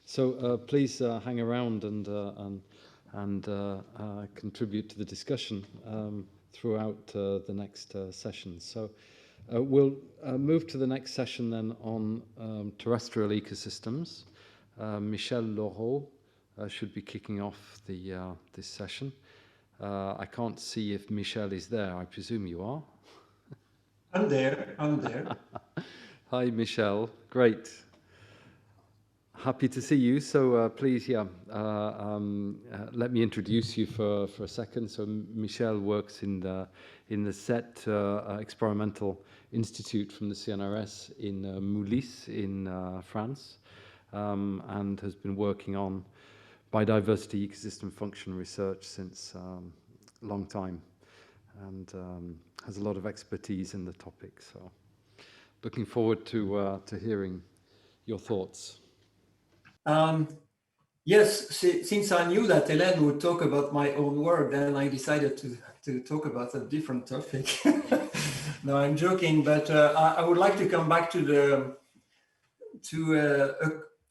So please hang around and contribute to the discussion throughout the next session. So we'll move to the next session then on terrestrial ecosystems. Michel Loreau should be kicking off this session. I can't see if Michel is there. I presume you are. I'm there. I'm there. Hi, Michel. Great. Happy to see you. So please, let me introduce you for a second. So Michel works in the SETE Experimental Institute from the CNRS in Moulis in France, and has been working on biodiversity ecosystem function research since a long time, and has a lot of expertise in the topic. So looking forward to hearing your thoughts. Yes, since I knew that Hélène would talk about my own work, then I decided to talk about a different topic. No, I'm joking, but I would like to come back to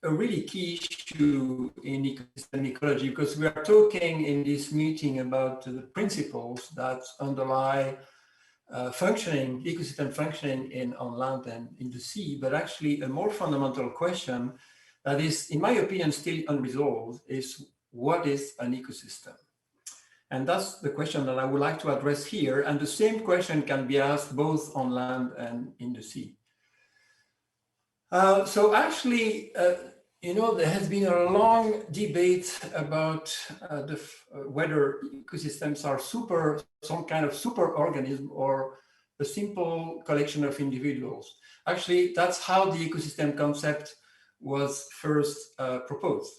a really key issue in ecosystem ecology, because we are talking in this meeting about the principles that underlie ecosystem functioning on land and in the sea, but actually a more fundamental question that is, in my opinion, still unresolved is, what is an ecosystem? And that's the question that I would like to address here. And the same question can be asked both on land and in the sea. So actually, there has been a long debate about whether ecosystems are some kind of super organism or a simple collection of individuals. Actually, that's how the ecosystem concept was first proposed.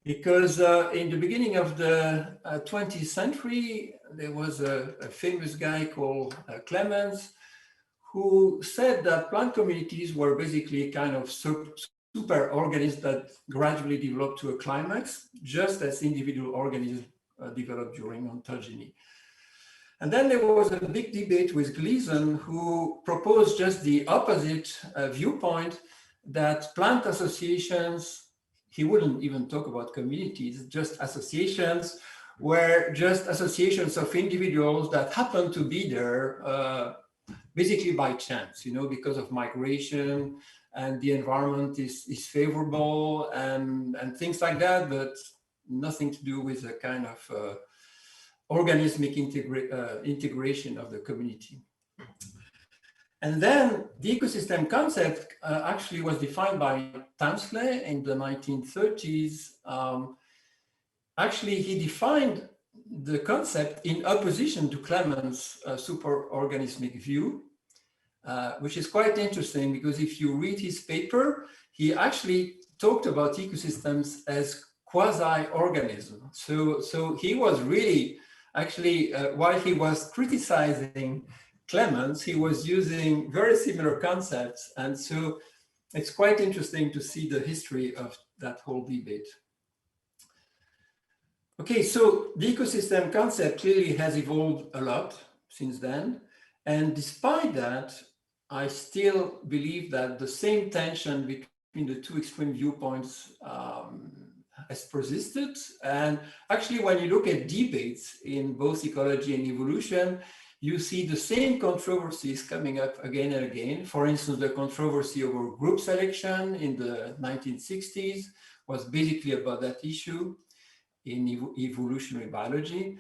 Because in the beginning of the 20th century, there was a famous guy called Clemens, who said that plant communities were basically kind of super organisms that gradually developed to a climax, just as individual organisms developed during ontogeny. And then there was a big debate with Gleason, who proposed just the opposite viewpoint, that plant associations, he wouldn't even talk about communities, just associations, were just associations of individuals that happened to be there basically by chance, because of migration, and the environment is favorable and things like that, but nothing to do with a kind of organismic integration of the community. And then the ecosystem concept actually was defined by Tansley in the 1930s. Actually, he defined the concept in opposition to Clemens' superorganismic view, which is quite interesting, because if you read his paper, he actually talked about ecosystems as quasi-organism. So he was really, actually, while he was criticizing Clemens, he was using very similar concepts. And so it's quite interesting to see the history of that whole debate. Okay, so the ecosystem concept clearly has evolved a lot since then. And despite that, I still believe that the same tension between the two extreme viewpoints has persisted. And actually, when you look at debates in both ecology and evolution, you see the same controversies coming up again and again. For instance, the controversy over group selection in the 1960s was basically about that issue in evolutionary biology.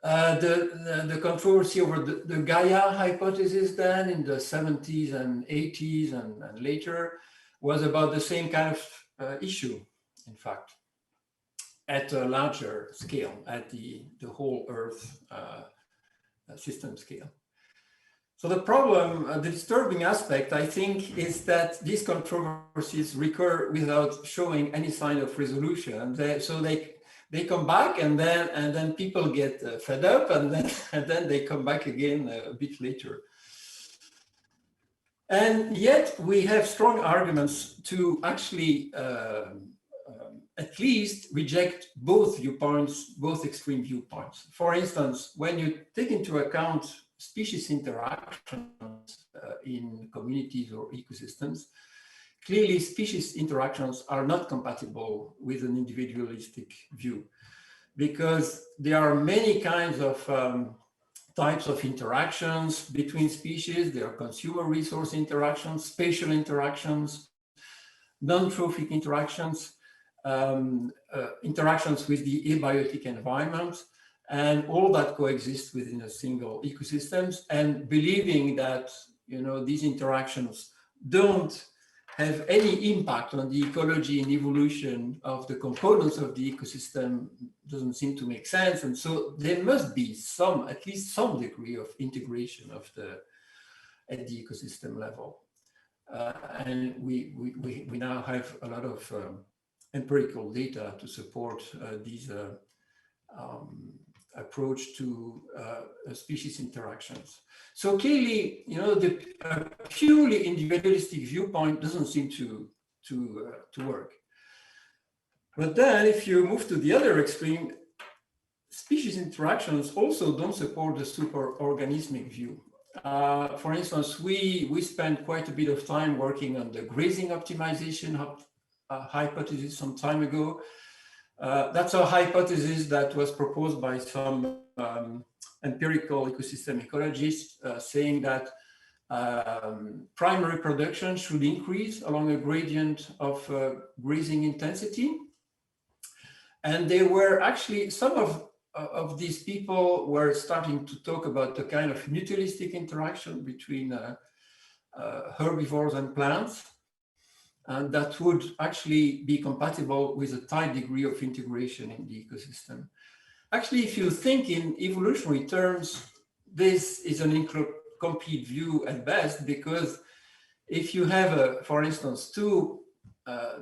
The controversy over the Gaia hypothesis then in the 70s and 80s and later was about the same kind of issue, in fact, at a larger scale, at the whole Earth system scale. So the problem, the disturbing aspect, I think, is that these controversies recur without showing any sign of resolution. They come back, and then people get fed up, and then they come back again a bit later. And yet we have strong arguments to actually at least reject both viewpoints, both extreme viewpoints. For instance, when you take into account species interactions in communities or ecosystems, clearly species interactions are not compatible with an individualistic view, because there are many kinds of types of interactions between species. There are consumer resource interactions, spatial interactions, non-trophic interactions, interactions with the abiotic environment, and all that coexist within a single ecosystems. And believing that, you know, these interactions don't have any impact on the ecology and evolution of the components of the ecosystem doesn't seem to make sense. And so there must be some, at least some degree of integration of at the ecosystem level. And we now have a lot of empirical data to support these approach to species interactions. So clearly, you know, the purely individualistic viewpoint doesn't seem to work. But then if you move to the other extreme, species interactions also don't support the superorganismic view. For instance, we spent quite a bit of time working on the grazing optimization hypothesis some time ago. That's a hypothesis that was proposed by some empirical ecosystem ecologists, saying that primary production should increase along a gradient of grazing intensity. And they were actually, some of these people were starting to talk about the kind of mutualistic interaction between herbivores and plants, and that would actually be compatible with a high degree of integration in the ecosystem. Actually, if you think in evolutionary terms, this is an incomplete view at best, because if you have, for instance, two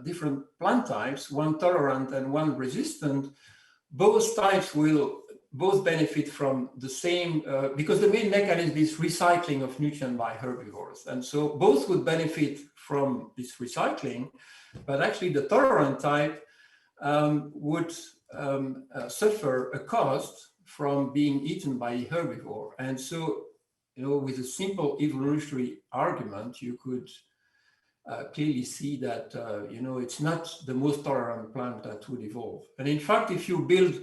different plant types, one tolerant and one resistant, both types will both benefit from the same, because the main mechanism is recycling of nutrients by herbivores. And so both would benefit from this recycling, but actually the tolerant type would suffer a cost from being eaten by a herbivore. And so, you know, with a simple evolutionary argument, you could clearly see that, you know, it's not the most tolerant plant that would evolve. And in fact, if you build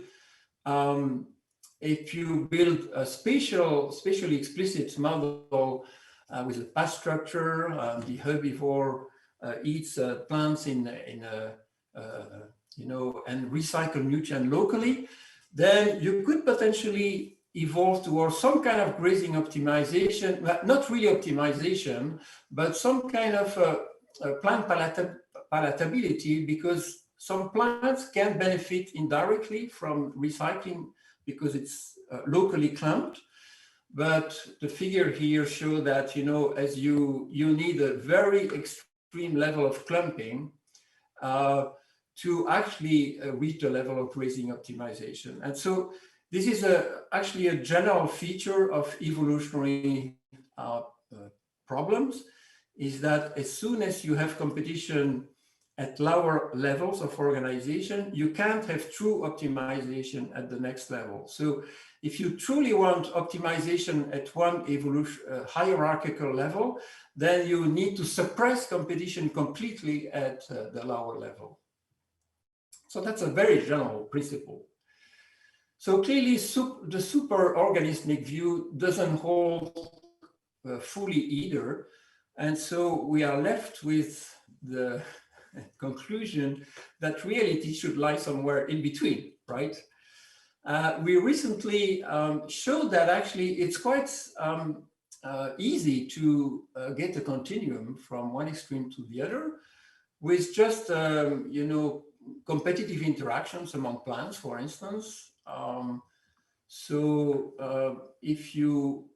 a spatially explicit model with a path structure, the herbivore eats plants you know, and recycle nutrient locally, then you could potentially evolve towards some kind of grazing optimization, not really optimization, but some kind of plant palatability, because some plants can benefit indirectly from recycling because it's locally clumped. But the figure here shows that, you know, as you need a very extreme level of clumping to actually reach the level of grazing optimization. And so this is actually a general feature of evolutionary problems, is that as soon as you have competition at lower levels of organization, you can't have true optimization at the next level. So if you truly want optimization at one hierarchical level, then you need to suppress competition completely at the lower level. So that's a very general principle. So clearly the superorganismic view doesn't hold fully either. And so we are left with the conclusion that reality should lie somewhere in between, right? We recently showed that actually it's quite easy to get a continuum from one extreme to the other with just, you know, competitive interactions among plants, for instance. If you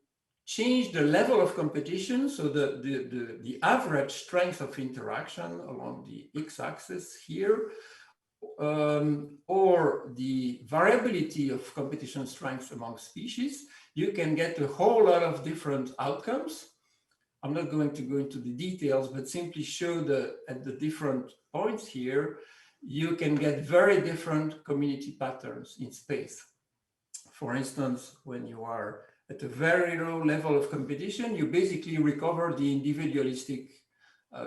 change the level of competition, so the average strength of interaction along the x-axis here, or the variability of competition strength among species, you can get a whole lot of different outcomes. I'm not going to go into the details, but simply show that at the different points here, you can get very different community patterns in space. For instance, when you are at a very low level of competition, you basically recover the individualistic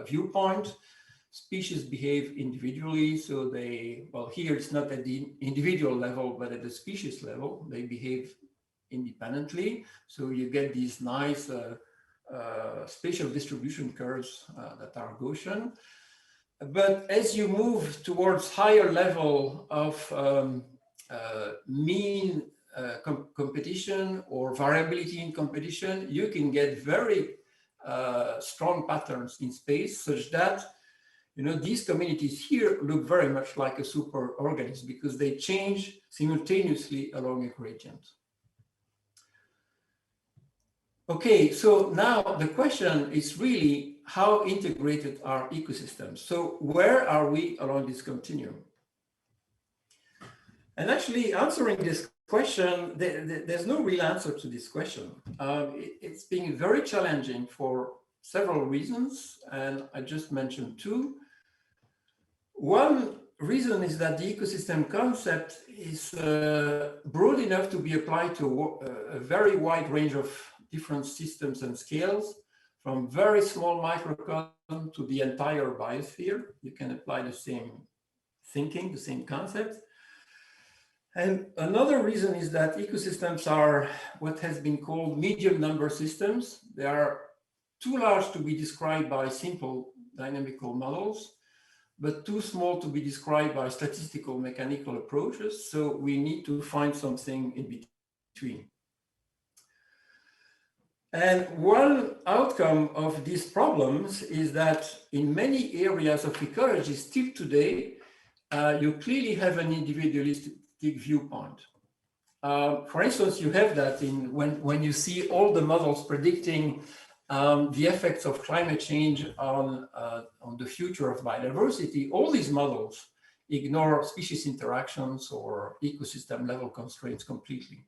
viewpoint. species behave individually. So well, here it's not at the individual level, but at the species level, they behave independently. So you get these nice spatial distribution curves that are Gaussian. But as you move towards higher level of mean competition or variability in competition, you can get very strong patterns in space, such that these communities here look very much like a superorganism because they change simultaneously along a gradient. Okay, so now the question is really how integrated are ecosystems? So where are we along this continuum? And actually answering this question, there's no real answer to this question. It's been very challenging for several reasons, and I just mentioned two. One reason is that the ecosystem concept is broad enough to be applied to a very wide range of different systems and scales, from very small microcosm to the entire biosphere. You can apply the same thinking, the same concept. And another reason is that ecosystems are what has been called medium number systems. They are too large to be described by simple dynamical models, but too small to be described by statistical mechanical approaches. So we need to find something in between. And one outcome of these problems is that in many areas of ecology still today, you clearly have an individualistic viewpoint. For instance, you have that in when you see all the models predicting the effects of climate change on the future of biodiversity. All these models ignore species interactions or ecosystem level constraints completely.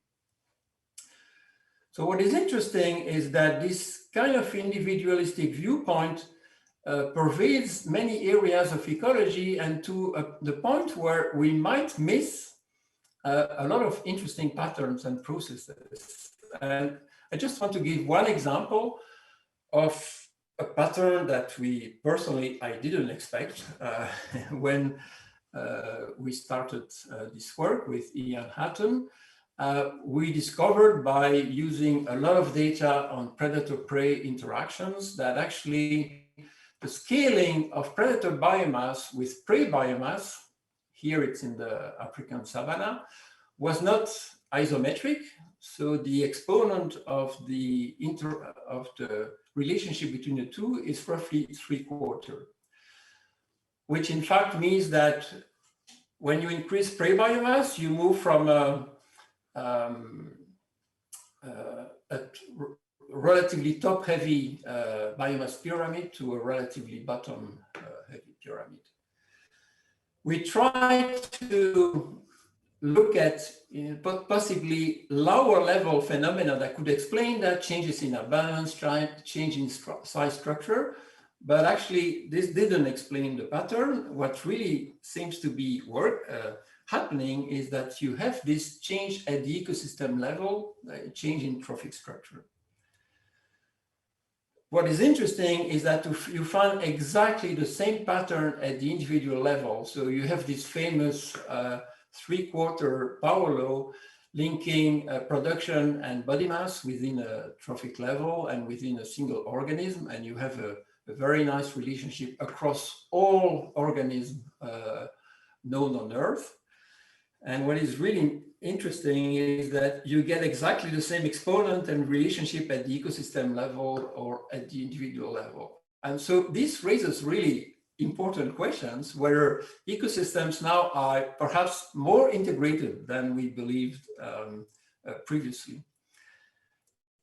So what is interesting is that this kind of individualistic viewpoint pervades many areas of ecology, and to the point where we might miss a lot of interesting patterns and processes. And I just want to give one example of a pattern that I didn't expect when we started this work with Ian Hatton. We discovered by using a lot of data on predator-prey interactions that actually the scaling of predator biomass with prey biomass, here it's in the African savanna, was not isometric. So the exponent of the relationship between the two is roughly 3/4, which in fact means that when you increase prey biomass, you move from a relatively top-heavy biomass pyramid to a relatively bottom-heavy pyramid. We try to look at possibly lower level phenomena that could explain that, changes in abundance, change in size structure, but actually this didn't explain the pattern. What really seems to be happening is that you have this change at the ecosystem level, change in trophic structure. What is interesting is that you find exactly the same pattern at the individual level. So you have this famous 3/4 power law linking production and body mass within a trophic level and within a single organism, and you have a very nice relationship across all organisms known on Earth. And what is really interesting is that you get exactly the same exponent and relationship at the ecosystem level or at the individual level. And so this raises really important questions, whether ecosystems now are perhaps more integrated than we believed previously.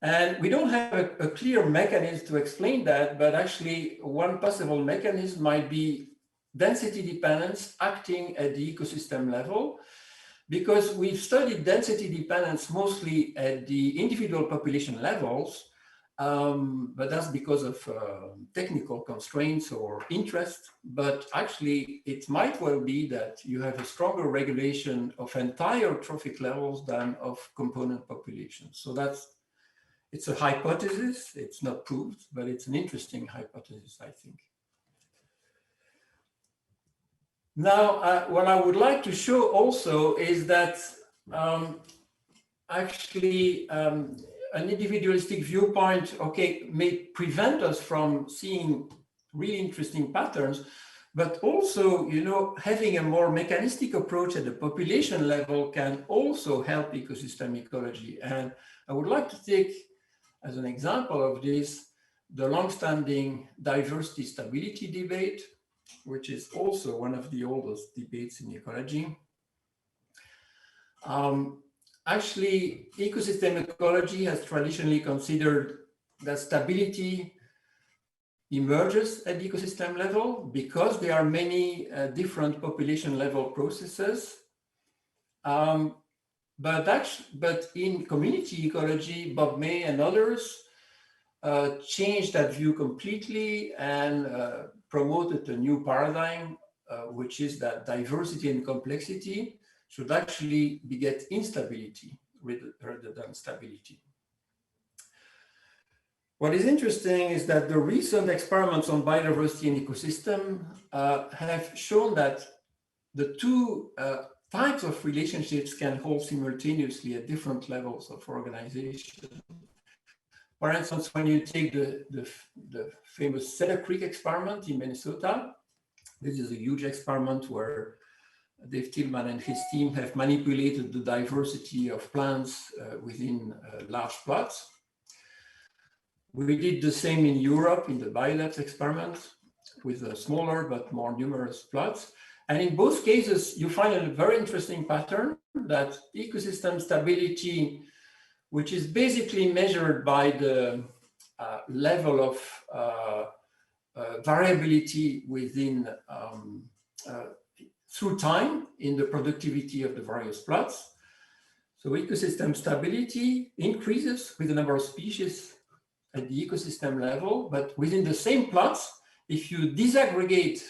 And we don't have a clear mechanism to explain that, but actually one possible mechanism might be density dependence acting at the ecosystem level, because we've studied density dependence mostly at the individual population levels, but that's because of technical constraints or interest. But actually, it might well be that you have a stronger regulation of entire trophic levels than of component populations. So it's a hypothesis. It's not proved, but it's an interesting hypothesis, I think. Now, what I would like to show also is that actually an individualistic viewpoint, okay, may prevent us from seeing really interesting patterns, but also, you know, having a more mechanistic approach at the population level can also help ecosystem ecology. And I would like to take as an example of this the long-standing diversity stability debate, which is also one of the oldest debates in ecology. Actually, ecosystem ecology has traditionally considered that stability emerges at the ecosystem level because there are many different population level processes. But in community ecology, Bob May and others changed that view completely and promoted a new paradigm, which is that diversity and complexity should actually beget instability rather than stability. What is interesting is that the recent experiments on biodiversity and ecosystem have shown that the two types of relationships can hold simultaneously at different levels of organization. For instance, when you take the famous Cedar Creek experiment in Minnesota, this is a huge experiment where Dave Tillman and his team have manipulated the diversity of plants within large plots. We did the same in Europe in the BioLabs experiment with smaller but more numerous plots. And in both cases, you find a very interesting pattern that ecosystem stability, which is basically measured by the level of variability within through time in the productivity of the various plots. So ecosystem stability increases with the number of species at the ecosystem level, but within the same plots, if you disaggregate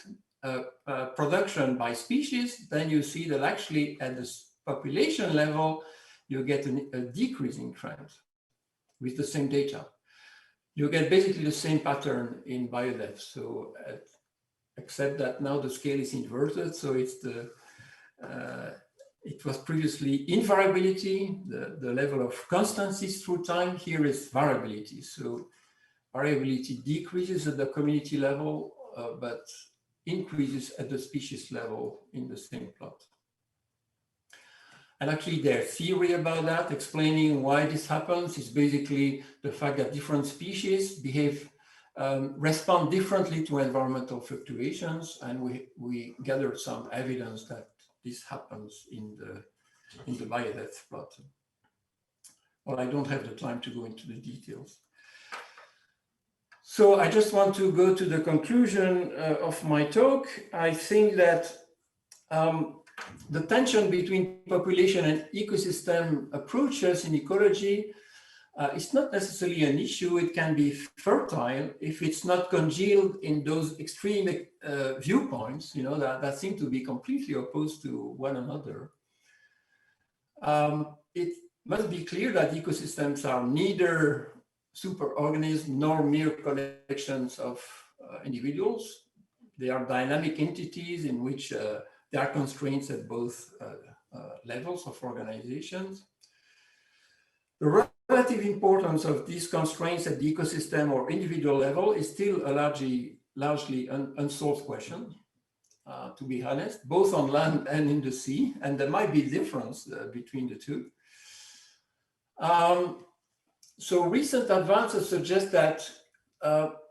production by species, then you see that actually at the population level, you get a decreasing trend with the same data. You get basically the same pattern in biodepth. So except that now the scale is inverted. So it's it was previously invariability, the level of constancies through time. Here is variability. So variability decreases at the community level, but increases at the species level in the same plot. And actually their theory about that, explaining why this happens, is basically the fact that different species behave, respond differently to environmental fluctuations. And we gathered some evidence that this happens in the biodepth plot. Well, I don't have the time to go into the details. So I just want to go to the conclusion of my talk. I think that the tension between population and ecosystem approaches in ecology is not necessarily an issue. It can be fertile if it's not congealed in those extreme viewpoints, you know, that seem to be completely opposed to one another. It must be clear that ecosystems are neither superorganisms nor mere collections of individuals. They are dynamic entities in which there are constraints at both levels of organizations. The relative importance of these constraints at the ecosystem or individual level is still a largely unsolved question, to be honest, both on land and in the sea, and there might be difference between the two. So recent advances suggest that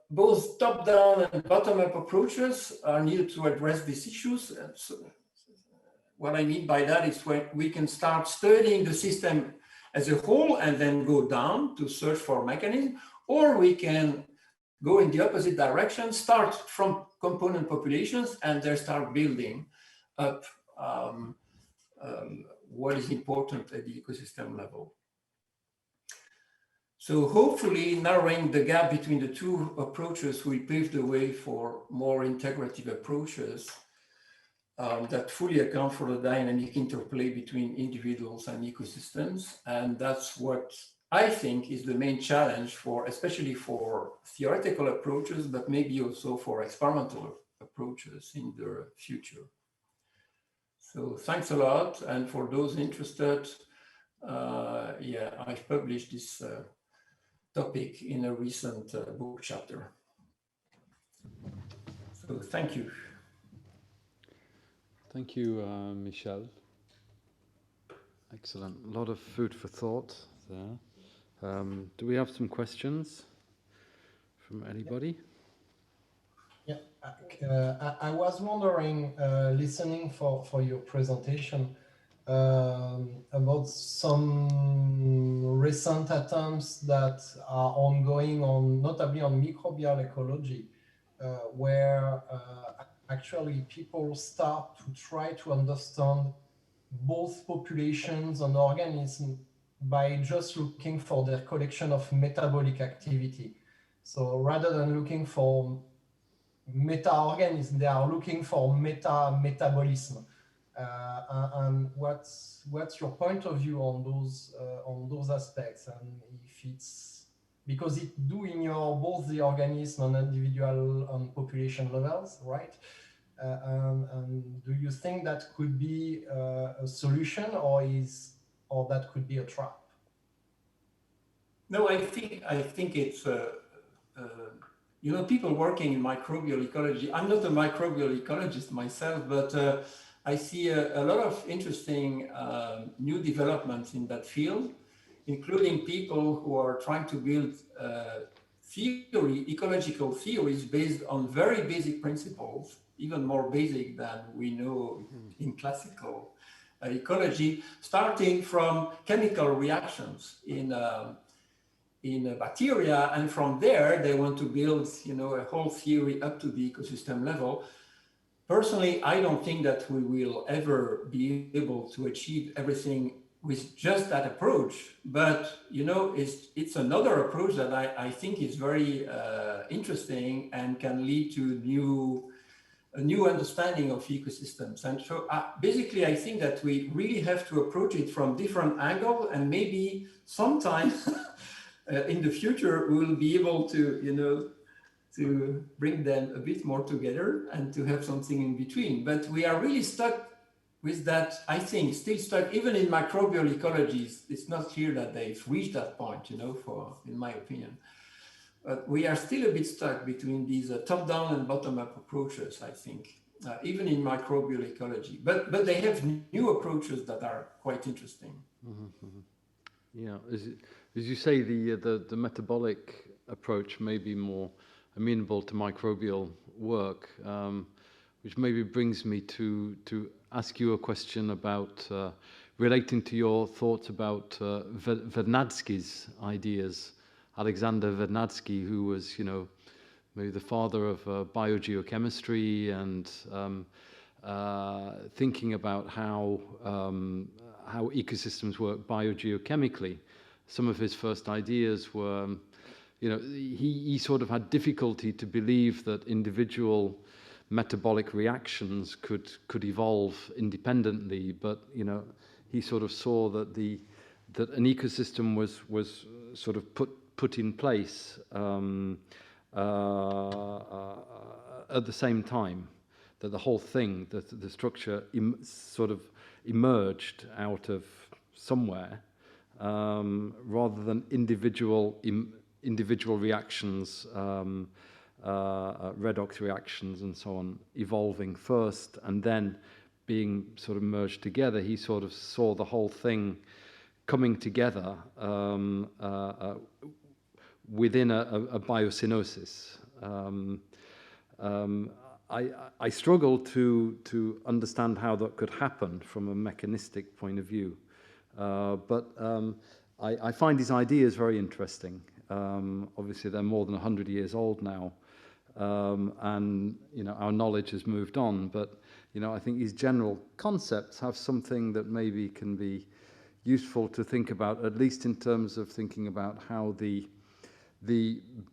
both top-down and bottom-up approaches are needed to address these issues. So what I mean by that is when we can start studying the system as a whole and then go down to search for mechanisms, or we can go in the opposite direction, start from component populations and then start building up what is important at the ecosystem level. So hopefully narrowing the gap between the two approaches will pave the way for more integrative approaches that fully account for the dynamic interplay between individuals and ecosystems. And that's what I think is the main challenge for, especially for theoretical approaches, but maybe also for experimental approaches in the future. So thanks a lot. And for those interested, yeah, I've published this topic in a recent book chapter. So thank you. Thank you, Michel. Excellent. A lot of food for thought there. Do we have some questions from anybody? Yeah, I was wondering, listening for your presentation, about some recent attempts that are ongoing on, notably on microbial ecology, where actually people start to try to understand both populations and organisms by just looking for their collection of metabolic activity. So rather than looking for meta-organism, they are looking for metabolism. And what's your point of view on those aspects? And if it's because it do in your both the organism and individual and population levels, right? And do you think that could be a solution, or that could be a trap? No, I think it's you know, people working in microbial ecology. I'm not a microbial ecologist myself, but I see a lot of interesting new developments in that field, including people who are trying to build ecological theories based on very basic principles, even more basic than we know in classical ecology, starting from chemical reactions in bacteria, and from there they want to build, you know, a whole theory up to the ecosystem level. Personally, I don't think that we will ever be able to achieve everything with just that approach, but you know, it's another approach that I think is very interesting and can lead to a new understanding of ecosystems. And so basically, I think that we really have to approach it from different angles, and maybe sometimes in the future we will be able to, you know, to bring them a bit more together and to have something in between. But we are really stuck with that, I think, still stuck, even in microbial ecologies. It's not clear that they've reached that point, you know, in my opinion. But we are still a bit stuck between these top-down and bottom-up approaches, I think, even in microbial ecology. But they have new approaches that are quite interesting. Mm-hmm. Yeah, as you say, the metabolic approach may be more amenable to microbial work, which maybe brings me to ask you a question about relating to your thoughts about Vernadsky's ideas. Alexander Vernadsky, who was, you know, maybe the father of biogeochemistry, and thinking about how ecosystems work biogeochemically. Some of his first ideas were, you know, he sort of had difficulty to believe that individual metabolic reactions could evolve independently, but you know, he sort of saw that that an ecosystem was sort of put in place at the same time, that the whole thing, the structure sort of emerged out of somewhere, rather than individual reactions, redox reactions and so on, evolving first and then being sort of merged together. He sort of saw the whole thing coming together within a biosynosis. I struggle to understand how that could happen from a mechanistic point of view, but I find his ideas very interesting. Obviously, they're more than 100 years old now, and you know, our knowledge has moved on. But you know, I think his general concepts have something that maybe can be useful to think about, at least in terms of thinking about how the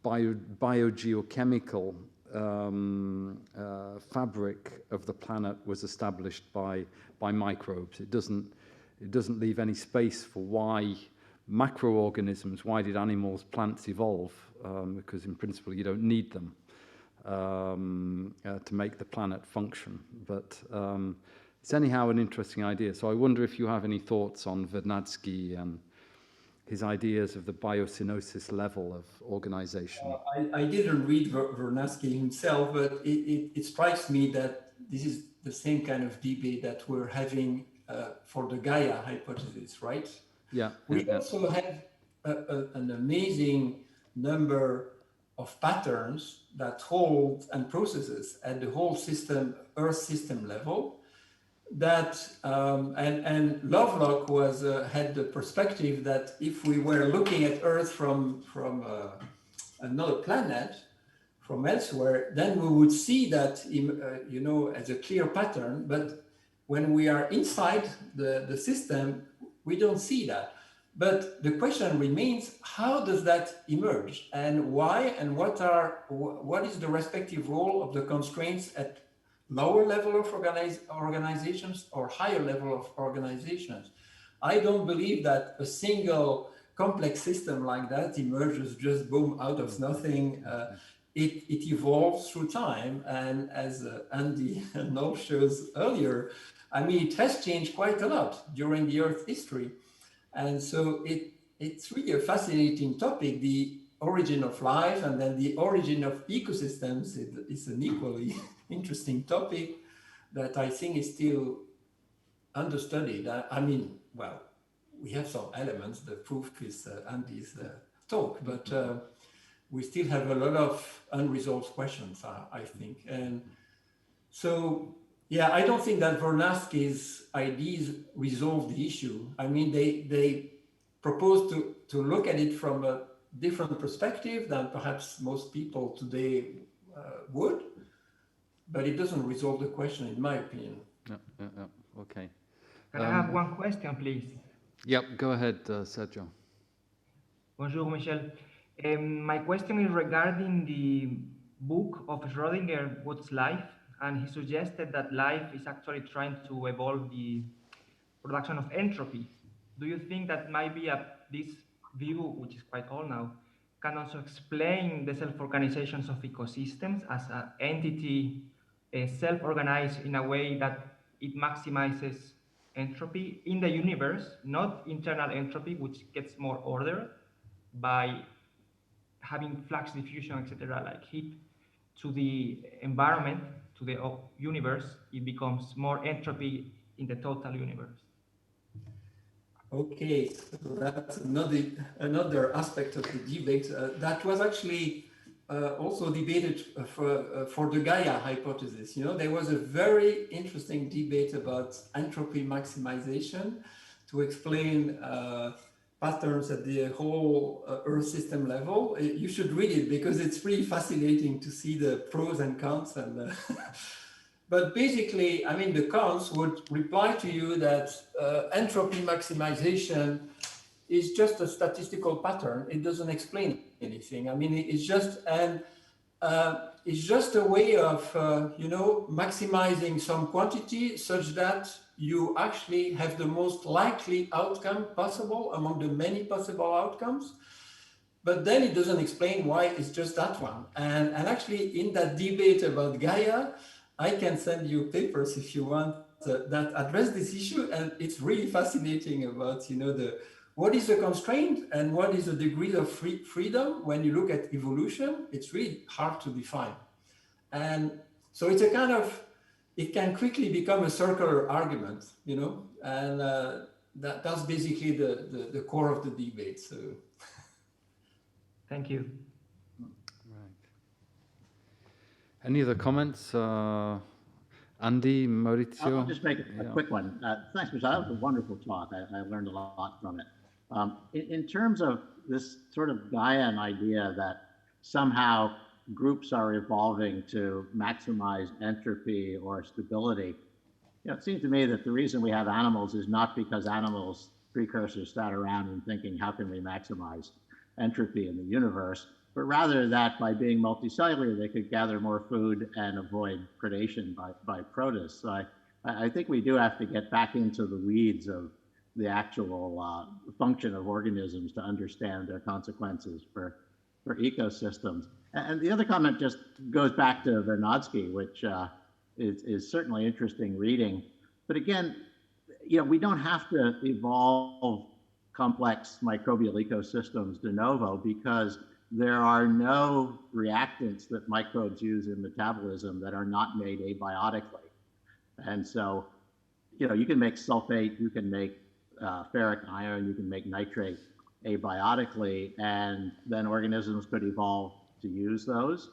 biogeochemical fabric of the planet was established by microbes. It doesn't leave any space for why macroorganisms, why did animals, plants evolve? Because in principle you don't need them to make the planet function. But it's anyhow an interesting idea. So I wonder if you have any thoughts on Vernadsky and his ideas of the biocenosis level of organization. I didn't read Vernadsky himself, but it strikes me that this is the same kind of debate that we're having for the Gaia hypothesis, right? Yeah. We also have an amazing number of patterns that hold and processes at the whole system, Earth system level. That and Lovelock was had the perspective that if we were looking at Earth from another planet, from elsewhere, then we would see that you know, as a clear pattern. But when we are inside the system, we don't see that. But the question remains: how does that emerge, and why, and what is the respective role of the constraints at lower level of organizations or higher level of organizations? I don't believe that a single complex system like that emerges just boom out of nothing. It evolves through time, and as Andy Noel shows earlier, I mean, it has changed quite a lot during the Earth history. And so it's really a fascinating topic, the origin of life and then the origin of ecosystems. It's an equally interesting topic that I think is still understudied. I mean, well, we have some elements. The proof is Andy's talk, but we still have a lot of unresolved questions, I think. And so, yeah, I don't think that Vernadsky's ideas resolve the issue. I mean, they propose to look at it from a different perspective than perhaps most people today would, but it doesn't resolve the question, in my opinion. Okay. Can I have one question, please? Yep, go ahead, Sergio. Bonjour, Michel. My question is regarding the book of Schrödinger, What's Life? And he suggested that life is actually trying to evolve the production of entropy. Do you think that maybe this view, which is quite old now, can also explain the self-organizations of ecosystems as an entity self-organized in a way that it maximizes entropy in the universe, not internal entropy, which gets more order by having flux diffusion, etc., like heat to the environment, to the universe, it becomes more entropy in the total universe. Okay, so that's another aspect of the debate that was actually also debated for the Gaia hypothesis. You know, there was a very interesting debate about entropy maximization to explain patterns at the whole Earth system level. You should read it because it's really fascinating to see the pros and cons. And but basically, I mean, the cons would reply to you that entropy maximization is just a statistical pattern. It doesn't explain anything. I mean, it's just a way of you know, maximizing some quantity such that you actually have the most likely outcome possible among the many possible outcomes. But then it doesn't explain why it's just that one. And actually, in that debate about Gaia, I can send you papers if you want that address this issue. And it's really fascinating about, you know, what is the constraint and what is the degree of freedom. When you look at evolution, it's really hard to define. And so it's a kind of, it can quickly become a circular argument, you know, and that's basically the core of the debate. So, thank you. Right. Any other comments? Andy, Maurizio? I'll just make a quick one. Thanks, Michel. That was a wonderful talk. I learned a lot from it. In terms of this sort of Gaian idea that somehow groups are evolving to maximize entropy or stability, you know, it seems to me that the reason we have animals is not because animals, precursors, sat around and thinking, how can we maximize entropy in the universe, but rather that by being multicellular, they could gather more food and avoid predation by protists. So I think we do have to get back into the weeds of the actual function of organisms to understand their consequences for ecosystems. And the other comment just goes back to Vernadsky, which is certainly interesting reading. But again, we don't have to evolve complex microbial ecosystems de novo, because there are no reactants that microbes use in metabolism that are not made abiotically. And so, you can make sulfate, you can make ferric iron, you can make nitrate abiotically, and then organisms could evolve to use those.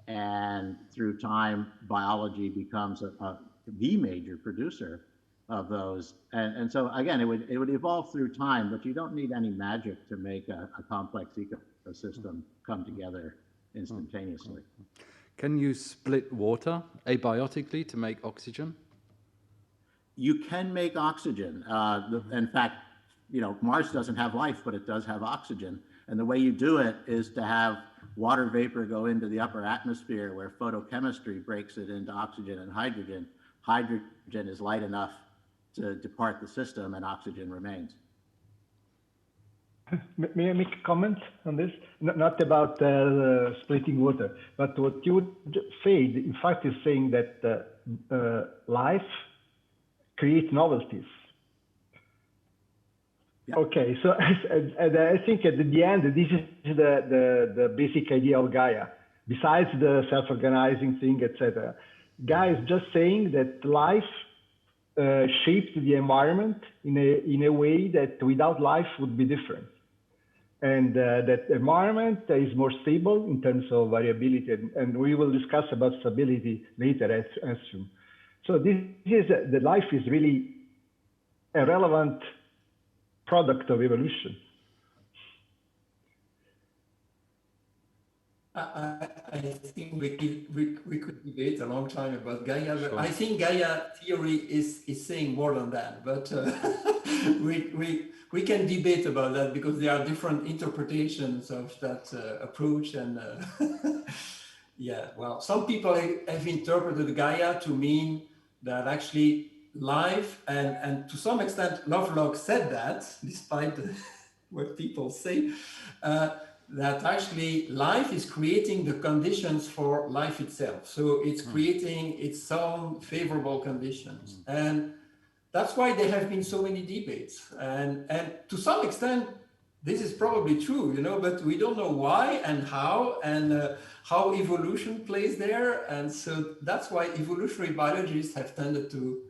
And through time, biology becomes the major producer of those. And so again, it would evolve through time, but you don't need any magic to make a complex ecosystem come together instantaneously. Can you split water abiotically to make oxygen? You can make oxygen. In fact, Mars doesn't have life, but it does have oxygen. And the way you do it is to have water vapor go into the upper atmosphere, where photochemistry breaks it into oxygen and hydrogen. Hydrogen is light enough to depart the system, and oxygen remains. May I make a comment on this? Not about splitting water, but what you said, in fact, is saying that life creates novelties. Yeah. Okay, so and I think at the end, this is the basic idea of Gaia. Besides the self-organizing thing, etc., Gaia is just saying that life shaped the environment in a way that without life would be different, and that environment is more stable in terms of variability, and we will discuss about stability later, I assume. So this is the life is really a relevant product of evolution. I think we could debate a long time about Gaia. But sure. I think Gaia theory is saying more than that. But we can debate about that, because there are different interpretations of that approach. And yeah, well, some people have interpreted Gaia to mean that actually life, and to some extent Lovelock said that, despite what people say, that actually life is creating the conditions for life itself. So it's creating its own favorable conditions. And that's why there have been so many debates. And to some extent, this is probably true, but we don't know why and how evolution plays there. And so that's why evolutionary biologists have tended to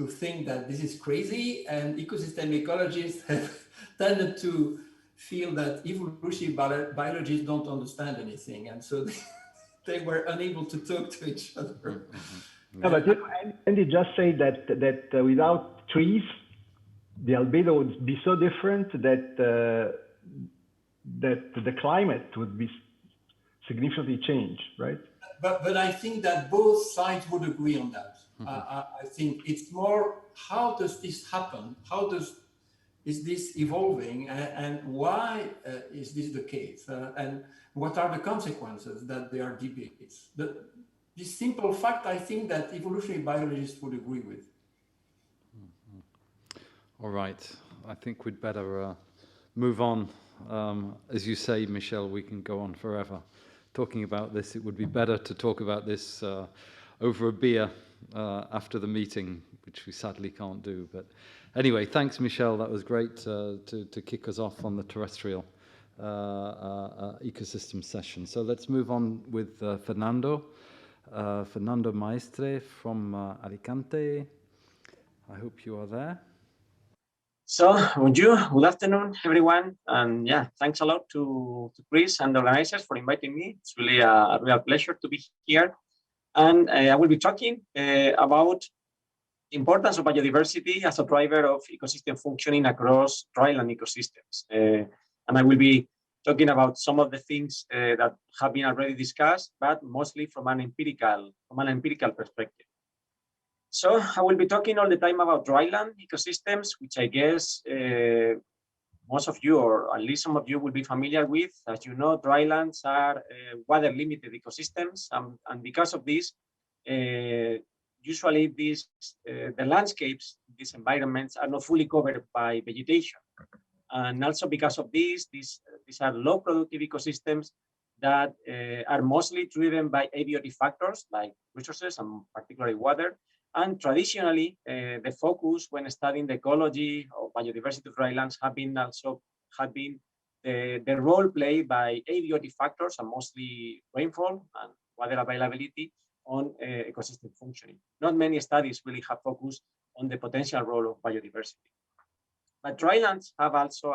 think that this is crazy, and ecosystem ecologists have tended to feel that evolutionary biologists don't understand anything, and so they were unable to talk to each other. No, but Andy just said that without trees, the albedo would be so different that the climate would be significantly changed, right? But I think that both sides would agree on that. I think it's more, how does this happen? Is this evolving, and why is this the case? And what are the consequences that there are debates? This simple fact, I think that evolutionary biologists would agree with. All right, I think we'd better move on. As you say, Michel, we can go on forever talking about this. It would be better to talk about this over a beer after the meeting, which we sadly can't do. But anyway, thanks, Michel. That was great to kick us off on the terrestrial ecosystem session. So let's move on with Fernando. Fernando Maestre from Alicante. I hope you are there. So, bonjour, good afternoon, everyone. And yeah, thanks a lot to Chris and the organizers for inviting me. It's really a real pleasure to be here. And I will be talking about the importance of biodiversity as a driver of ecosystem functioning across dryland ecosystems. And I will be talking about some of the things that have been already discussed, but mostly from an empirical perspective. So I will be talking all the time about dryland ecosystems, which I guess most of you, or at least some of you, will be familiar with. As you know, drylands are water-limited ecosystems, and because of this, usually the landscapes, these environments, are not fully covered by vegetation. And also because of this, these are low-productive ecosystems that are mostly driven by abiotic factors like resources and particularly water, And traditionally, the focus when studying the ecology or biodiversity of drylands have been the role played by abiotic factors, and mostly rainfall and water availability, on ecosystem functioning. Not many studies really have focused on the potential role of biodiversity. But drylands have also,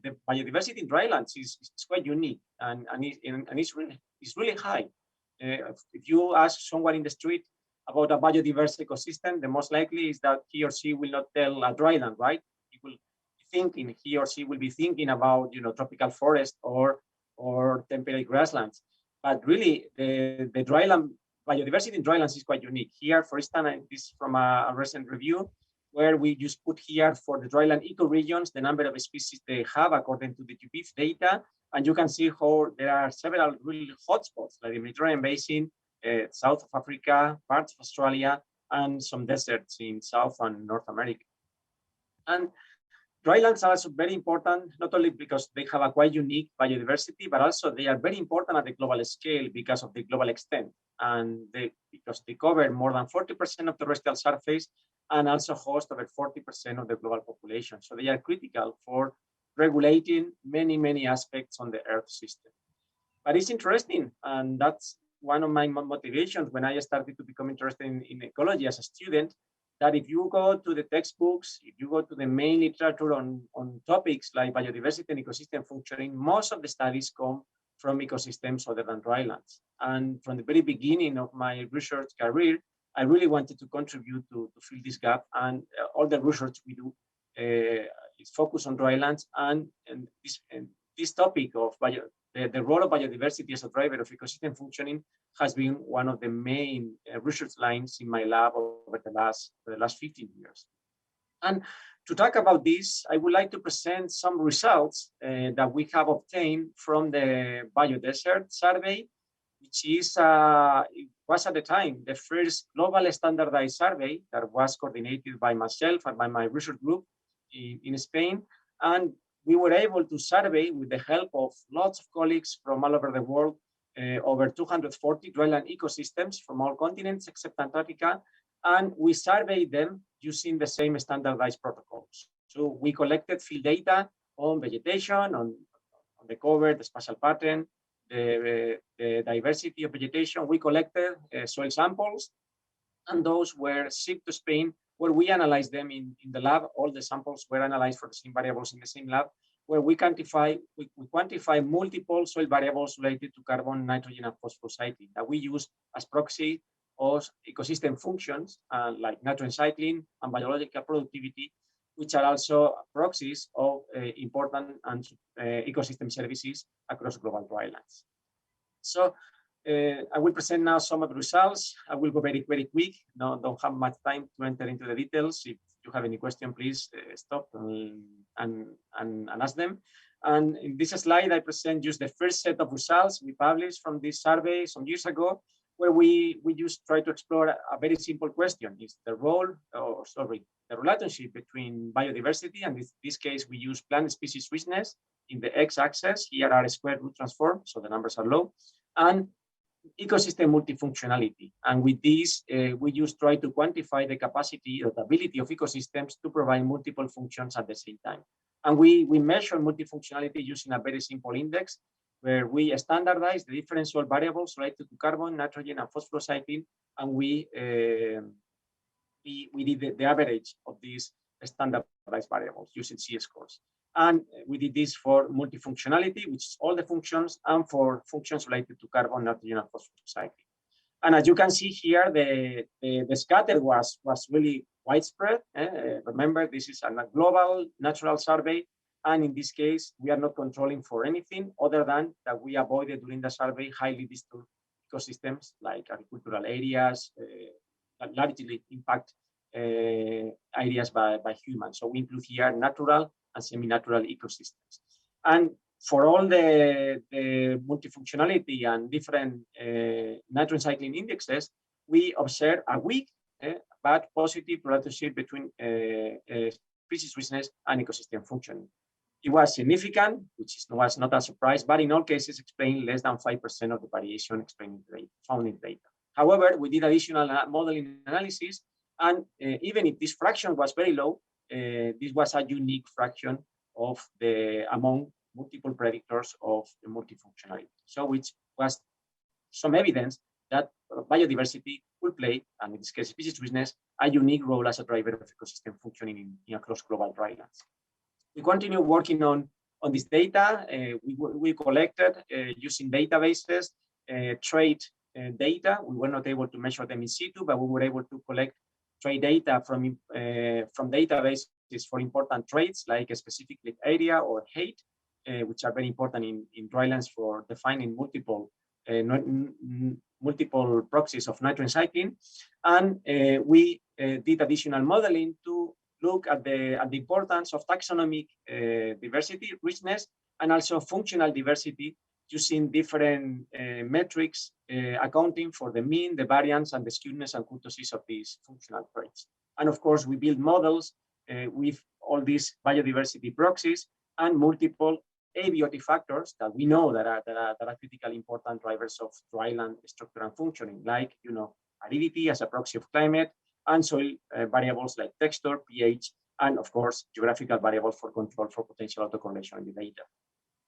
the biodiversity in drylands is quite unique, and it's really high. If you ask someone in the street about a biodiverse ecosystem, the most likely is that he or she will not tell a dryland, right? He or she will be thinking about, tropical forest or temperate grasslands. But really, the dryland biodiversity in drylands is quite unique. Here, for instance, this is from a recent review where we just put here for the dryland ecoregions the number of species they have according to the GPIF data, and you can see how there are several really hotspots like the Mediterranean basin, South of Africa, parts of Australia, and some deserts in South and North America. And drylands are also very important, not only because they have a quite unique biodiversity, but also they are very important at the global scale because of the global extent, and because they cover more than 40% of terrestrial surface and also host over 40% of the global population. So they are critical for regulating many, many aspects on the Earth system. But it's interesting, and that's one of my motivations when I started to become interested in ecology as a student, that if you go to the textbooks, if you go to the main literature on topics like biodiversity and ecosystem functioning, most of the studies come from ecosystems other than drylands. And from the very beginning of my research career, I really wanted to contribute to fill this gap, and all the research we do is focused on drylands, and this topic of the role of biodiversity as a driver of ecosystem functioning has been one of the main research lines in my lab over the last 15 years. And to talk about this, I would like to present some results that we have obtained from the Biodesert survey, which is, it was at the time the first global standardized survey that was coordinated by myself and by my research group in Spain. And we were able to survey, with the help of lots of colleagues from all over the world, over 240 dryland ecosystems from all continents except Antarctica, and we surveyed them using the same standardized protocols. So we collected field data on vegetation, on the cover, the spatial pattern, the diversity of vegetation. We collected soil samples, and those were shipped to Spain, where we analyzed them in the lab. All the samples were analyzed for the same variables in the same lab, where we quantify multiple soil variables related to carbon, nitrogen, and phosphorus cycling that we use as proxy of ecosystem functions like nitrogen cycling and biological productivity, which are also proxies of important and ecosystem services across global drylands. So I will present now some of the results. I will go very, very quick. No, don't have much time to enter into the details. If you have any question, please stop and ask them. And in this slide, I present just the first set of results we published from this survey some years ago, where we just try to explore a very simple question: is the the relationship between biodiversity, and in this case we use plant species richness in the x-axis. Here are square root transform, so the numbers are low, and ecosystem multifunctionality. And with this, we just try to quantify the capacity or the ability of ecosystems to provide multiple functions at the same time. And we measure multifunctionality using a very simple index, where we standardize the different soil variables related to carbon, nitrogen, and phosphorus cycling, and we did the average of these standardized variables using C-scores. And we did this for multifunctionality, which is all the functions, and for functions related to carbon, nitrogen, and phosphorus cycling. And as you can see here, the scatter was really widespread. Remember, this is a global natural survey. And in this case, we are not controlling for anything other than that we avoided during the survey highly disturbed ecosystems like agricultural areas that largely impact areas by humans. So we include here natural and semi-natural ecosystems. And for all the multifunctionality and different nitrogen cycling indexes, we observe a weak but positive relationship between species richness and ecosystem functioning. It was significant, which was not a surprise, but in all cases explained less than 5% of the variation found in data. However, we did additional modeling analysis And even if this fraction was very low, this was a unique fraction of among multiple predictors of the multifunctionality. So which was some evidence that biodiversity will play, and in this case species richness, a unique role as a driver of ecosystem functioning across global drylands. We continue working on this data. We collected using databases, trait data. We were not able to measure them in situ, but we were able to collect trait data from databases for important traits like a specific leaf area or height, which are very important in drylands for defining multiple proxies of nitrogen cycling. And we did additional modeling to look at the importance of taxonomic diversity, richness, and also functional diversity using different metrics accounting for the mean, the variance, and the skewness and kurtosis of these functional traits. And of course, we build models with all these biodiversity proxies and multiple abiotic factors that we know that are critically important drivers of dryland structure and functioning, like aridity as a proxy of climate, and soil variables like texture, pH, and of course geographical variables for control for potential autocorrelation in the data.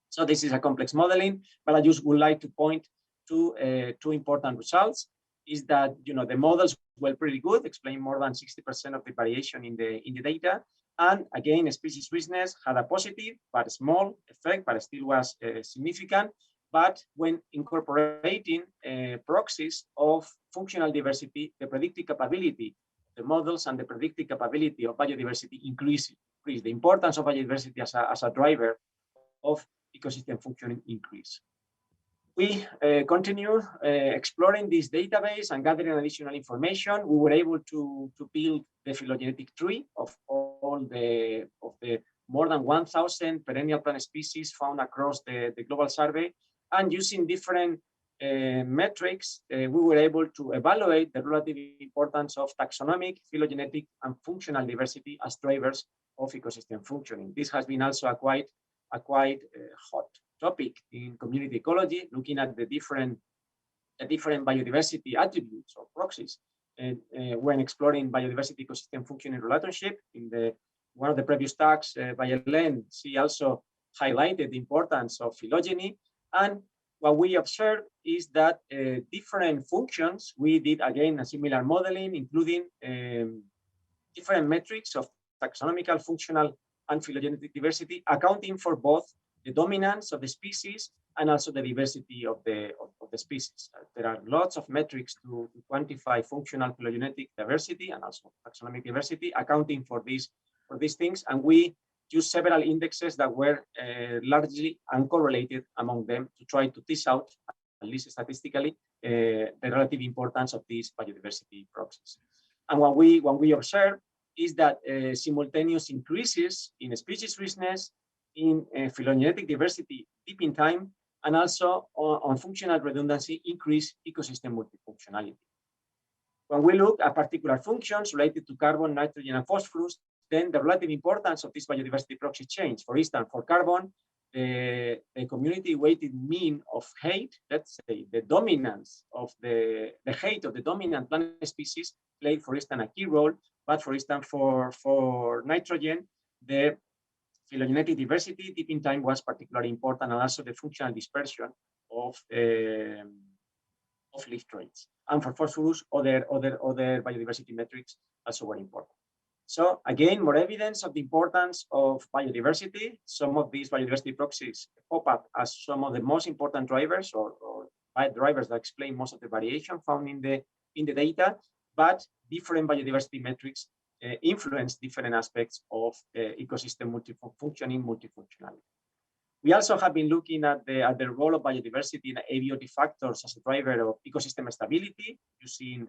So this is a complex modeling, but I just would like to point to two important results. Is that the models were pretty good, explain more than 60% of the variation in the data. And again, species richness had a positive but small effect, but still was significant. But when incorporating proxies of functional diversity, the predictive capability of the models and the predictive capability of biodiversity increased. The importance of biodiversity as a driver of ecosystem functioning increase. We continue exploring this database and gathering additional information. We were able to build the phylogenetic tree of all the more than 1,000 perennial plant species found across the global survey. And using different metrics, we were able to evaluate the relative importance of taxonomic, phylogenetic, and functional diversity as drivers of ecosystem functioning. This has been also a quite hot topic in community ecology, looking at the different biodiversity attributes or proxies when exploring biodiversity ecosystem functioning relationship. In one of the previous talks by Ellen, she also highlighted the importance of phylogeny. And what we observed is that different functions, we did again a similar modeling, including different metrics of taxonomical, functional, and phylogenetic diversity, accounting for both the dominance of the species and also the diversity of the species. There are lots of metrics to quantify functional phylogenetic diversity and also taxonomic diversity, accounting for these things. And we use several indexes that were largely uncorrelated among them to try to tease out, at least statistically, the relative importance of these biodiversity proxies. And what we observe is that simultaneous increases in species richness, in phylogenetic diversity deep in time, and also on functional redundancy increase ecosystem multifunctionality. When we look at particular functions related to carbon, nitrogen, and phosphorus, then the relative importance of this biodiversity proxy change. For instance, for carbon, the community weighted mean of height, let's say the dominance of the height of the dominant plant species played, for instance, a key role. But for instance, for nitrogen, the phylogenetic diversity deep in time was particularly important, and also the functional dispersion of leaf traits. And for phosphorus, other biodiversity metrics also were important. So again, more evidence of the importance of biodiversity. Some of these biodiversity proxies pop up as some of the most important drivers or drivers that explain most of the variation found in the data, but different biodiversity metrics influence different aspects of ecosystem multifunctionality. We also have been looking at the role of biodiversity in abiotic factors as a driver of ecosystem stability, using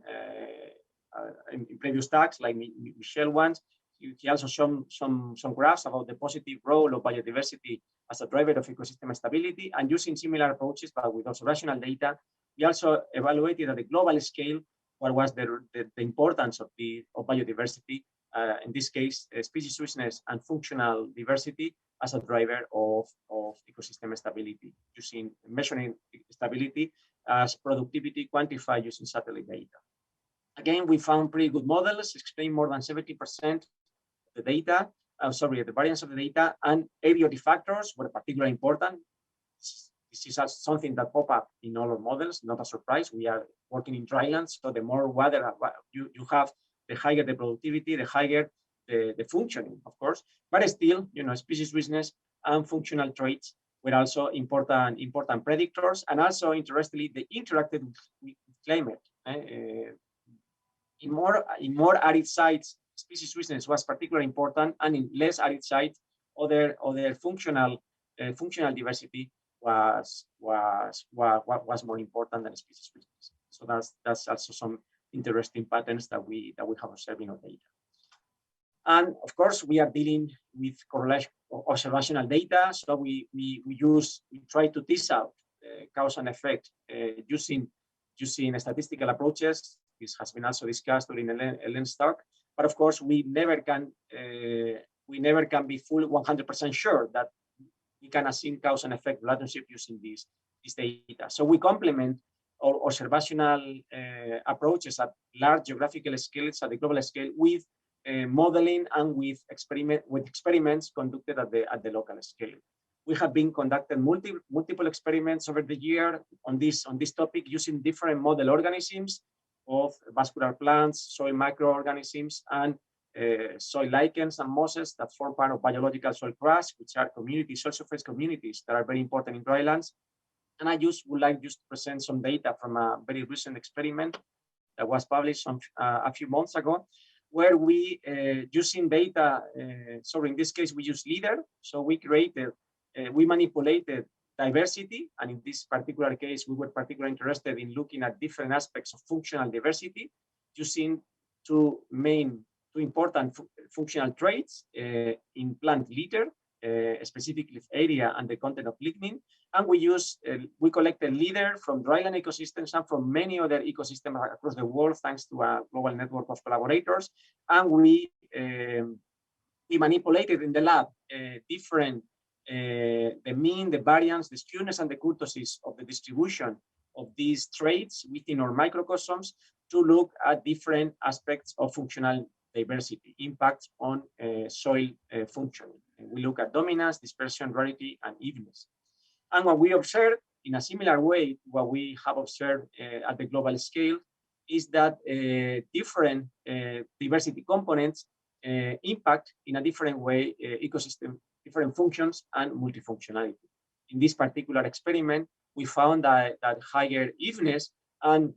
in previous talks like Michel once. He also shown some graphs about the positive role of biodiversity as a driver of ecosystem stability, and using similar approaches but with observational data, we also evaluated at the global scale what was the importance of biodiversity, in this case, species richness and functional diversity as a driver of ecosystem stability, using measuring stability as productivity quantified using satellite data. Again, we found pretty good models, explain more than 70% of the data, the variance of the data, and abiotic factors were particularly important. This is something that pop up in all our models, not a surprise. We are working in drylands, so the more water you have, the higher the productivity, the higher the functioning, of course. But still, species richness and functional traits were also important predictors, and also interestingly, they interacted with climate. In more arid sites, species richness was particularly important, and in less arid sites, other functional diversity was more important than species richness. So that's also some interesting patterns that we have observed in our data. And of course, we are dealing with correlation observational data, so we try to tease out cause and effect using statistical approaches. This has been also discussed during Ellen's talk. But of course, we never can be full 100% sure that we can assume cause and effect relationship using this data. So we complement our observational approaches at large geographical scales, at the global scale, with modeling and with experiments conducted at the local scale. We have been conducting multiple experiments over the year on this topic using different model organisms of vascular plants, soil microorganisms, and soil lichens and mosses that form part of biological soil crust, which are soil surface communities that are very important in drylands. And I would like to present some data from a very recent experiment that was published a few months ago, where we, using data, so in this case, we use LEADER. So we manipulated diversity. And in this particular case, we were particularly interested in looking at different aspects of functional diversity using two important functional traits in plant litter, specifically area and the content of lignin. And we collected litter from dryland ecosystems and from many other ecosystems across the world, thanks to a global network of collaborators. And we manipulated in the lab the mean, the variance, the skewness, and the kurtosis of the distribution of these traits within our microcosms to look at different aspects of functional diversity, impact on soil functioning. And we look at dominance, dispersion, rarity, and evenness. And what we observed in a similar way, what we have observed at the global scale, is that different diversity components impact in a different way ecosystem, different functions and multifunctionality. In this particular experiment, we found that higher evenness and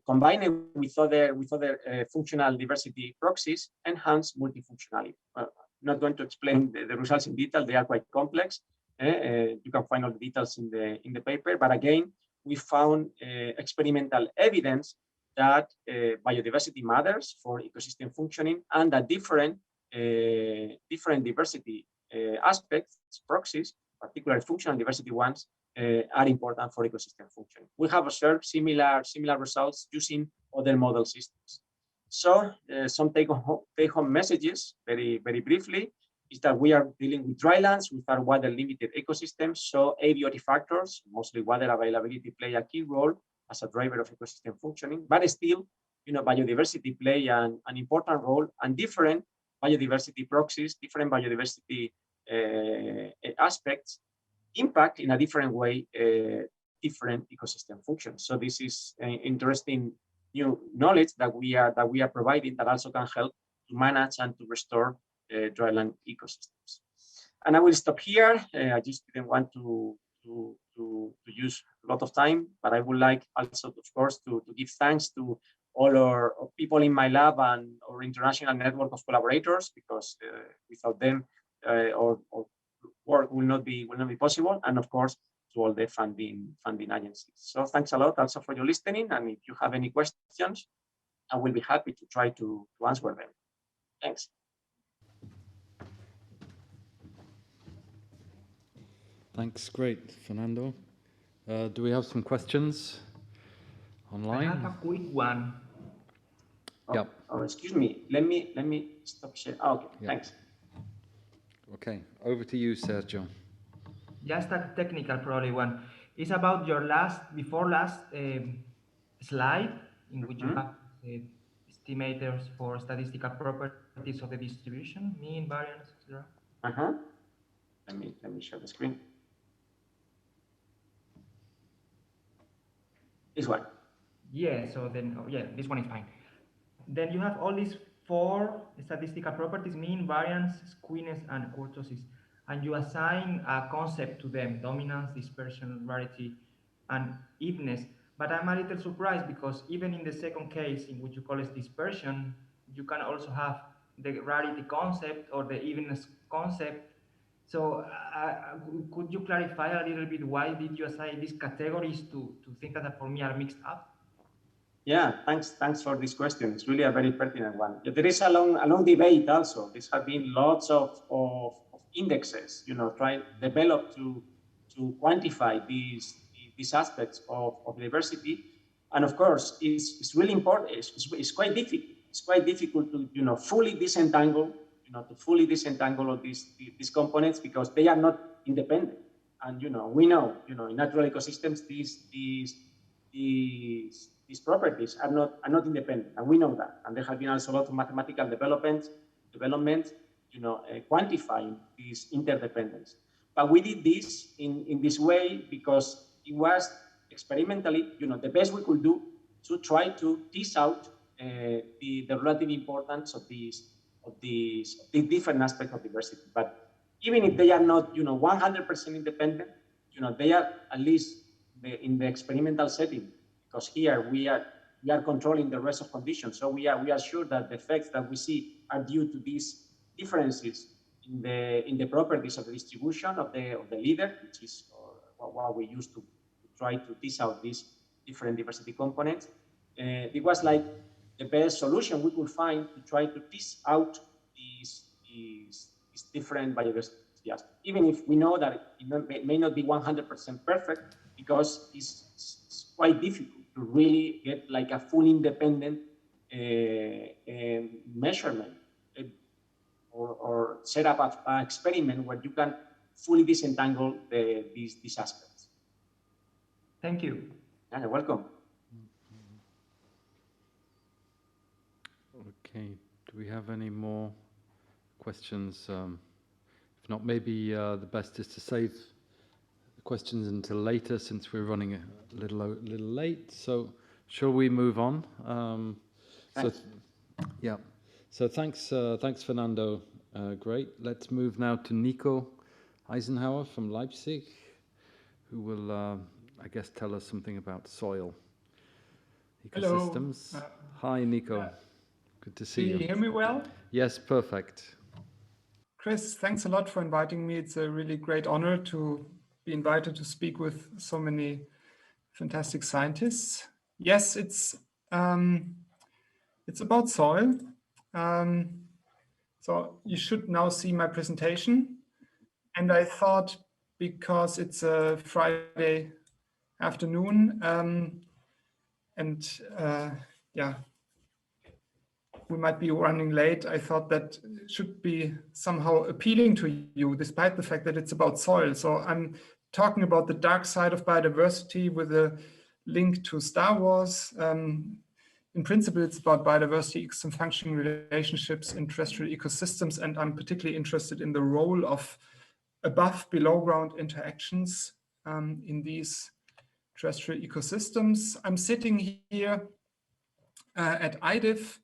combined with other functional diversity proxies enhance multifunctionality. Not going to explain the results in detail; they are quite complex. You can find all the details in the paper. But again, we found experimental evidence that biodiversity matters for ecosystem functioning, and that different diversity aspects, proxies, particularly functional diversity ones, are important for ecosystem functioning. We have observed similar results using other model systems. So some take-home messages, very briefly, is that we are dealing with drylands with our water-limited ecosystems. So abiotic factors, mostly water availability, play a key role as a driver of ecosystem functioning. But still, biodiversity play an important role, and different biodiversity proxies, different biodiversity aspects impact in a different way different ecosystem functions. So this is interesting new knowledge that we are providing that also can help to manage and to restore dryland ecosystems. And I will stop here. I just didn't want to use a lot of time, but I would like also, of course, to give thanks to all our people in my lab and our international network of collaborators, because without them, our work will not be possible, and of course to all the funding agencies. So thanks a lot also for your listening, and if you have any questions, I will be happy to try to answer them. Thanks. Thanks, great, Fernando. Do we have some questions online? I have a quick one. Yeah. Oh, excuse me. Let me stop sharing. Oh, okay. Yeah. Thanks. Okay, over to you, Sergio. Just a technical probably one. It's about your before last slide, in which you have estimators for statistical properties of the distribution, mean, variance, etc. Let me share the screen. This one. Yeah, so then, yeah, this one is fine. Then you have all these 4 statistical properties, mean, variance, skewness, and kurtosis, and you assign a concept to them: dominance, dispersion, rarity, and evenness. But I'm a little surprised because even in the second case, in which you call it dispersion, you can also have the rarity concept or the evenness concept. So could you clarify a little bit why did you assign these categories to things that for me are mixed up? Yeah, thanks for this question. It's really a very pertinent one. There is a long debate also. There have been lots of indexes, developed to quantify these aspects of diversity. And of course, it's really important. It's quite difficult. It's quite difficult to fully disentangle, of these components because they are not independent. And we know, in natural ecosystems, these properties are not independent, and we know that. And there have been also a lot of mathematical development, quantifying this interdependence. But we did this in this way because it was experimentally, the best we could do to try to tease out the relative importance of these different aspects of diversity. But even if they are not, 100% independent, they are at least in the experimental setting. Because here we are controlling the rest of conditions, so we are sure that the effects that we see are due to these differences in the properties of the distribution of the leader, which is what we use to try to tease out these different diversity components. It was like the best solution we could find to try to tease out these different biodiversity aspects, even if we know that it may not be 100% perfect because it's quite difficult to really get like a full independent measurement or set up an experiment where you can fully disentangle these aspects. Thank you. Yeah, you're welcome. Okay, do we have any more questions? If not, maybe the best is to save the questions until later, since we're running a little late. So, shall we move on? So thanks, Fernando. Great. Let's move now to Nico Eisenhauer from Leipzig, who will, I guess, tell us something about soil ecosystems. Hello. Hi, Nico. Good to see you. Can you hear me well? Yes, perfect. Chris, thanks a lot for inviting me. It's a really great honor to be invited to speak with so many fantastic scientists. Yes, it's about soil. So you should now see my presentation. And I thought, because it's a Friday afternoon, we might be running late, I thought that should be somehow appealing to you, despite the fact that it's about soil. So I'm talking about the dark side of biodiversity with a link to Star Wars. In principle, it's about biodiversity, ecosystem functioning relationships in terrestrial ecosystems, and I'm particularly interested in the role of above-below ground interactions in these terrestrial ecosystems. I'm sitting here at IDIF.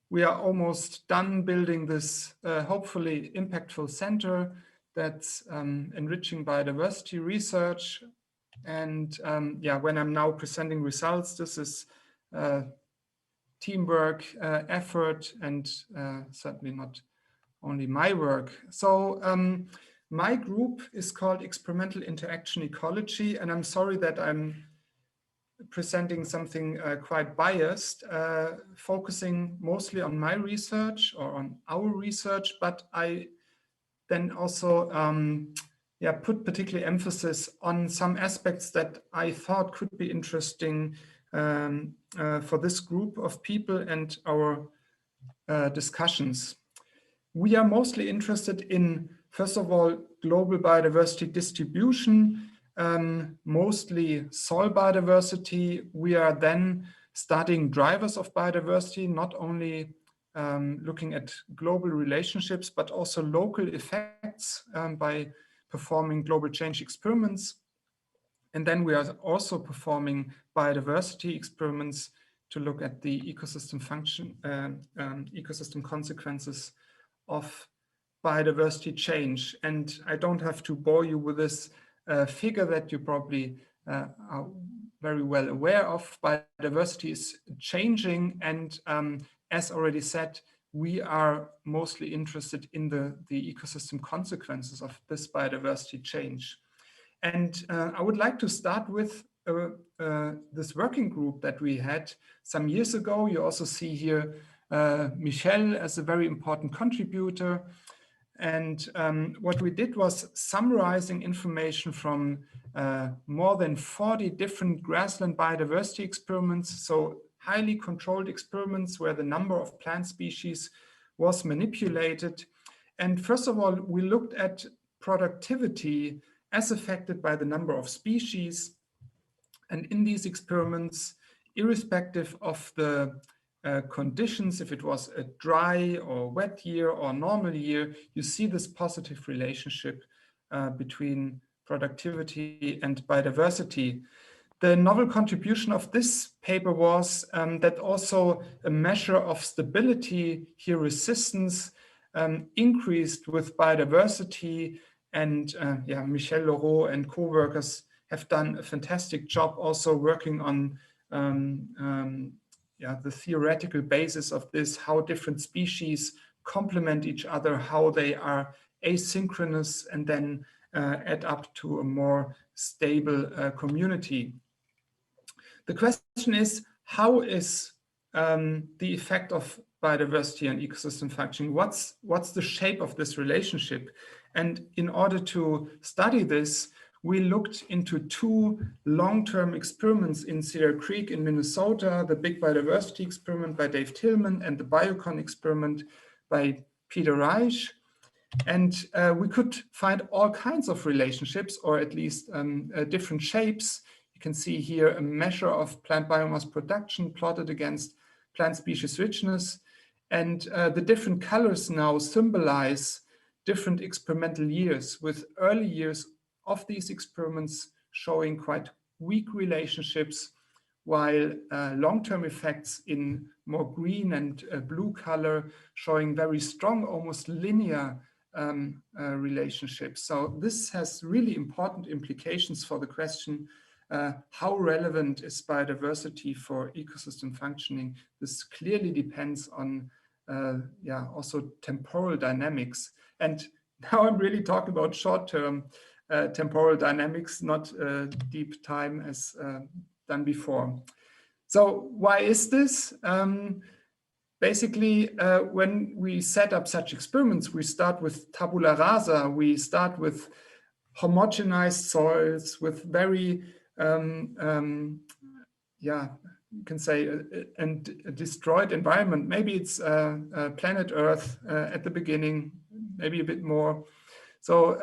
We are almost done building this hopefully impactful center that's enriching biodiversity research. And when I'm now presenting results, this is teamwork, effort, and certainly not only my work. So my group is called Experimental Interaction Ecology, and I'm sorry that I'm presenting something quite biased, focusing mostly on my research or on our research, but I then also put particular emphasis on some aspects that I thought could be interesting for this group of people and our discussions. We are mostly interested in, first of all, global biodiversity distribution, mostly soil biodiversity. We are then studying drivers of biodiversity, not only looking at global relationships, but also local effects by performing global change experiments. And then we are also performing biodiversity experiments to look at the ecosystem function, ecosystem consequences of biodiversity change. And I don't have to bore you with this figure that you probably are very well aware of. Biodiversity is changing, and as already said, we are mostly interested in the ecosystem consequences of this biodiversity change. And I would like to start with this working group that we had some years ago. You also see here Michel as a very important contributor. And what we did was summarizing information from more than 40 different grassland biodiversity experiments, so highly controlled experiments where the number of plant species was manipulated. And first of all, we looked at productivity as affected by the number of species. And in these experiments, irrespective of the conditions, if it was a dry or wet year or normal year, you see this positive relationship between productivity and biodiversity. The novel contribution of this paper was that also a measure of stability, here resistance, increased with biodiversity. And yeah, Michel, Loreau and co-workers have done a fantastic job also working on the theoretical basis of this, how different species complement each other, how they are asynchronous and then add up to a more stable community. The question is, how is the effect of biodiversity on ecosystem functioning? What's the shape of this relationship? And in order to study this, we looked into two long-term experiments in Cedar Creek in Minnesota, the Big Biodiversity Experiment by Dave Tillman and the Biocon experiment by Peter Reich. And we could find all kinds of relationships, or at least different shapes. You can see here a measure of plant biomass production plotted against plant species richness. And the different colors now symbolize different experimental years, with early years of these experiments showing quite weak relationships, while long-term effects in more green and blue color showing very strong, almost linear relationships. So this has really important implications for the question, how relevant is biodiversity for ecosystem functioning? This clearly depends on also temporal dynamics. And now I'm really talking about short-term temporal dynamics, not deep time as done before. So why is this? Basically, when we set up such experiments, we start with tabula rasa. We start with homogenized soils, with very, you can say, a destroyed environment. Maybe it's planet Earth at the beginning, maybe a bit more. So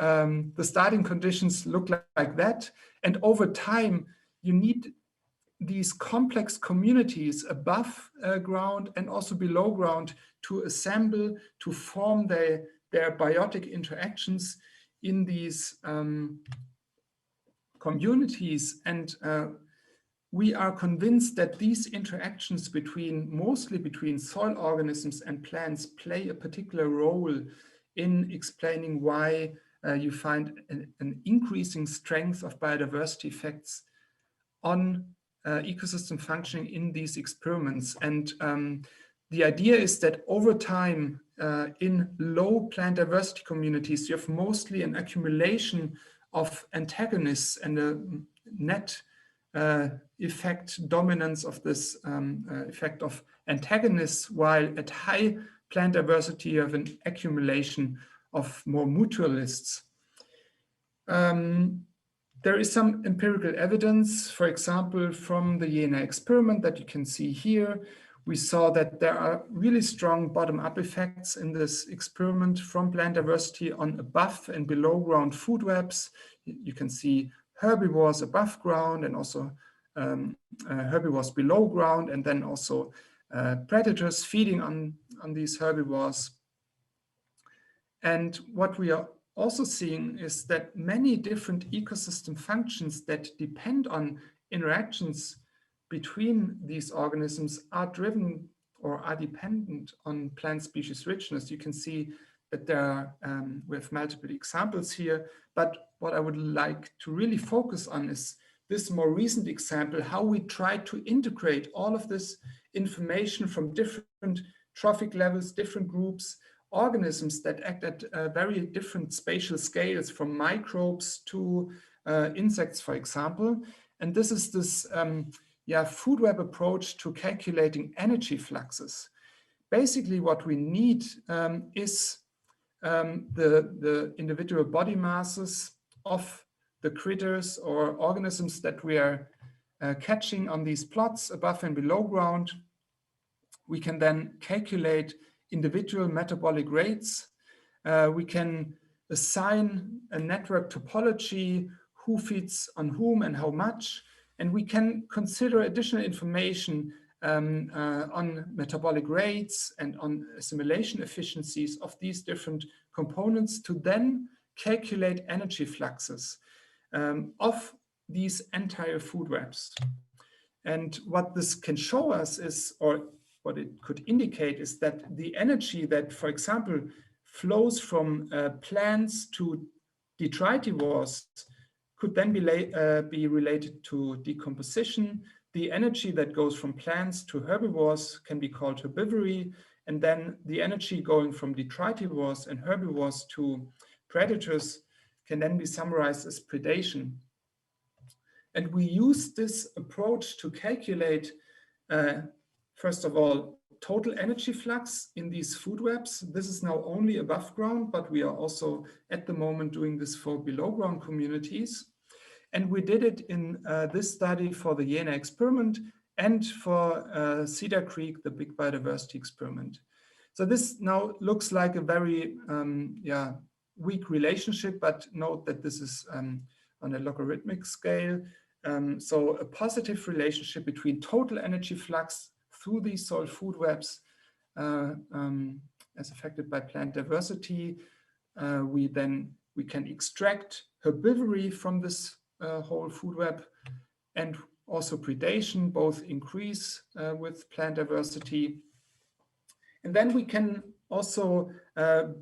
the starting conditions look like that. And over time, you need these complex communities above ground and also below ground to assemble, to form their biotic interactions in these communities. And we are convinced that these interactions mostly between soil organisms and plants play a particular role in explaining why you find an increasing strength of biodiversity effects on ecosystem functioning in these experiments. And the idea is that over time, in low plant diversity communities, you have mostly an accumulation of antagonists and a net effect dominance of this effect of antagonists, while at high plant diversity, you have an accumulation of more mutualists. There is some empirical evidence, for example, from the Jena experiment that you can see here. We saw that there are really strong bottom-up effects in this experiment from plant diversity on above and below ground food webs. You can see herbivores above ground and also herbivores below ground, and then also predators feeding on these herbivores. And what we are also seeing is that many different ecosystem functions that depend on interactions between these organisms are driven or are dependent on plant species richness. You can see that there are, we have multiple examples here, but what I would like to really focus on is this more recent example, how we try to integrate all of this information from different trophic levels, different groups, organisms that act at very different spatial scales, from microbes to insects, for example. And this is this food web approach to calculating energy fluxes. Basically, what we need is the individual body masses of the critters or organisms that we are catching on these plots above and below ground. We can then calculate individual metabolic rates. We can assign a network topology, who feeds on whom and how much, and we can consider additional information on metabolic rates and on assimilation efficiencies of these different components to then calculate energy fluxes of these entire food webs. And what this can show us is, or what it could indicate, is that the energy that, for example, flows from plants to detritivores could then be related to decomposition. The energy that goes from plants to herbivores can be called herbivory, and then the energy going from detritivores and herbivores to predators can then be summarized as predation. And we use this approach to calculate, first of all, total energy flux in these food webs. This is now only above ground, but we are also at the moment doing this for below ground communities. And we did it in this study for the Jena experiment and for Cedar Creek, the big biodiversity experiment. So this now looks like a very weak relationship, but note that this is on a logarithmic scale. So a positive relationship between total energy flux through these soil food webs as affected by plant diversity. We can extract herbivory from this whole food web, and also predation both increase with plant diversity. And then we can also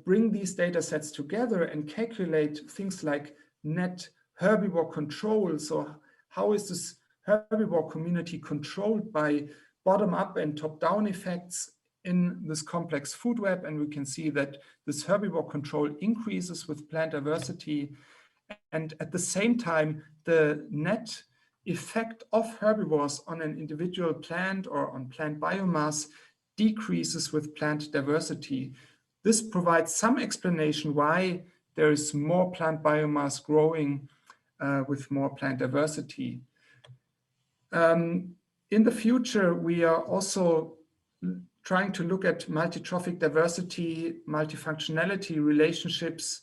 bring these data sets together and calculate things like net herbivore control. So how is this herbivore community controlled by bottom-up and top-down effects in this complex food web? And we can see that this herbivore control increases with plant diversity. And at the same time, the net effect of herbivores on an individual plant or on plant biomass decreases with plant diversity. This provides some explanation why there is more plant biomass growing with more plant diversity. In the future, we are also trying to look at multi-trophic diversity, multifunctionality relationships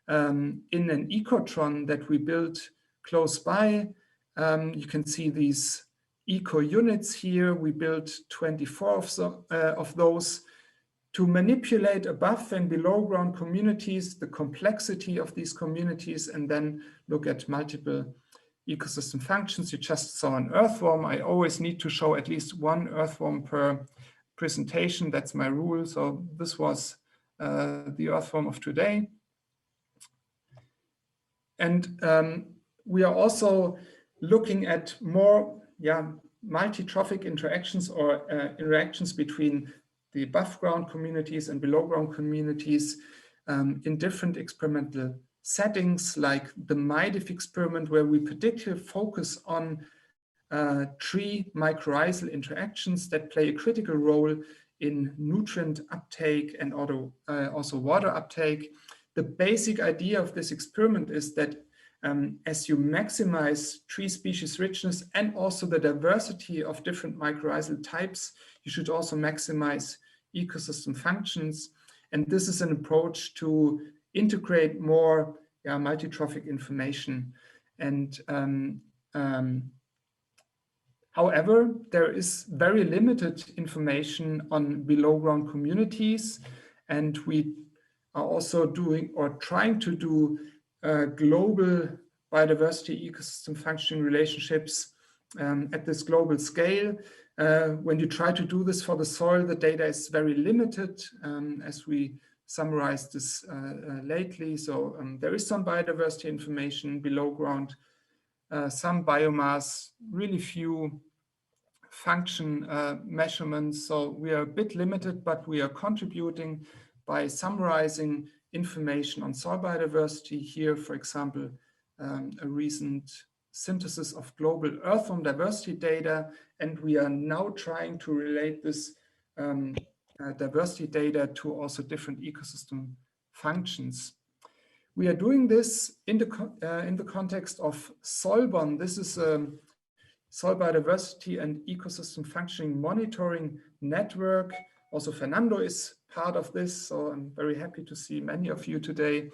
in an ecotron that we built close by. You can see these eco units here. We built 24 of those to manipulate above and below ground communities, the complexity of these communities, and then look at multiple ecosystem functions. You just saw an earthworm. I always need to show at least one earthworm per presentation. That's my rule. So this was the earthworm of today. And we are also looking at more multi-trophic interactions or interactions between the above ground communities and below ground communities in different experimental settings, like the MIDIF experiment, where we particularly focus on tree mycorrhizal interactions that play a critical role in nutrient uptake and also water uptake. The basic idea of this experiment is that as you maximize tree species richness and also the diversity of different mycorrhizal types, you should also maximize ecosystem functions. And this is an approach to integrate more multi-trophic information. And however, there is very limited information on below ground communities, and we are also doing or trying to do global biodiversity ecosystem functioning relationships at this global scale. When you try to do this for the soil, the data is very limited, as we summarized this lately. So there is some biodiversity information below ground, some biomass, really few function measurements. So we are a bit limited, but we are contributing by summarizing information on soil biodiversity. Here, for example, a recent synthesis of global earthworm diversity data, and we are now trying to relate this diversity data to also different ecosystem functions. We are doing this in the context of Soilbon. This is a soil biodiversity and ecosystem functioning monitoring network. Also, Fernando is part of this, so I'm very happy to see many of you today.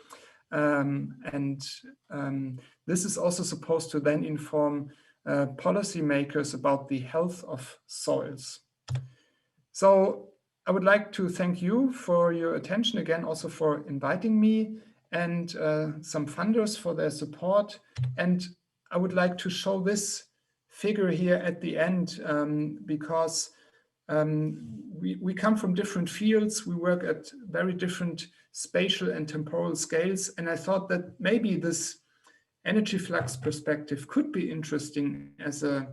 This is also supposed to then inform policymakers about the health of soils. So I would like to thank you for your attention again, also for inviting me, and some funders for their support. And I would like to show this figure here at the end, because we come from different fields. We work at very different spatial and temporal scales. And I thought that maybe this energy flux perspective could be interesting as a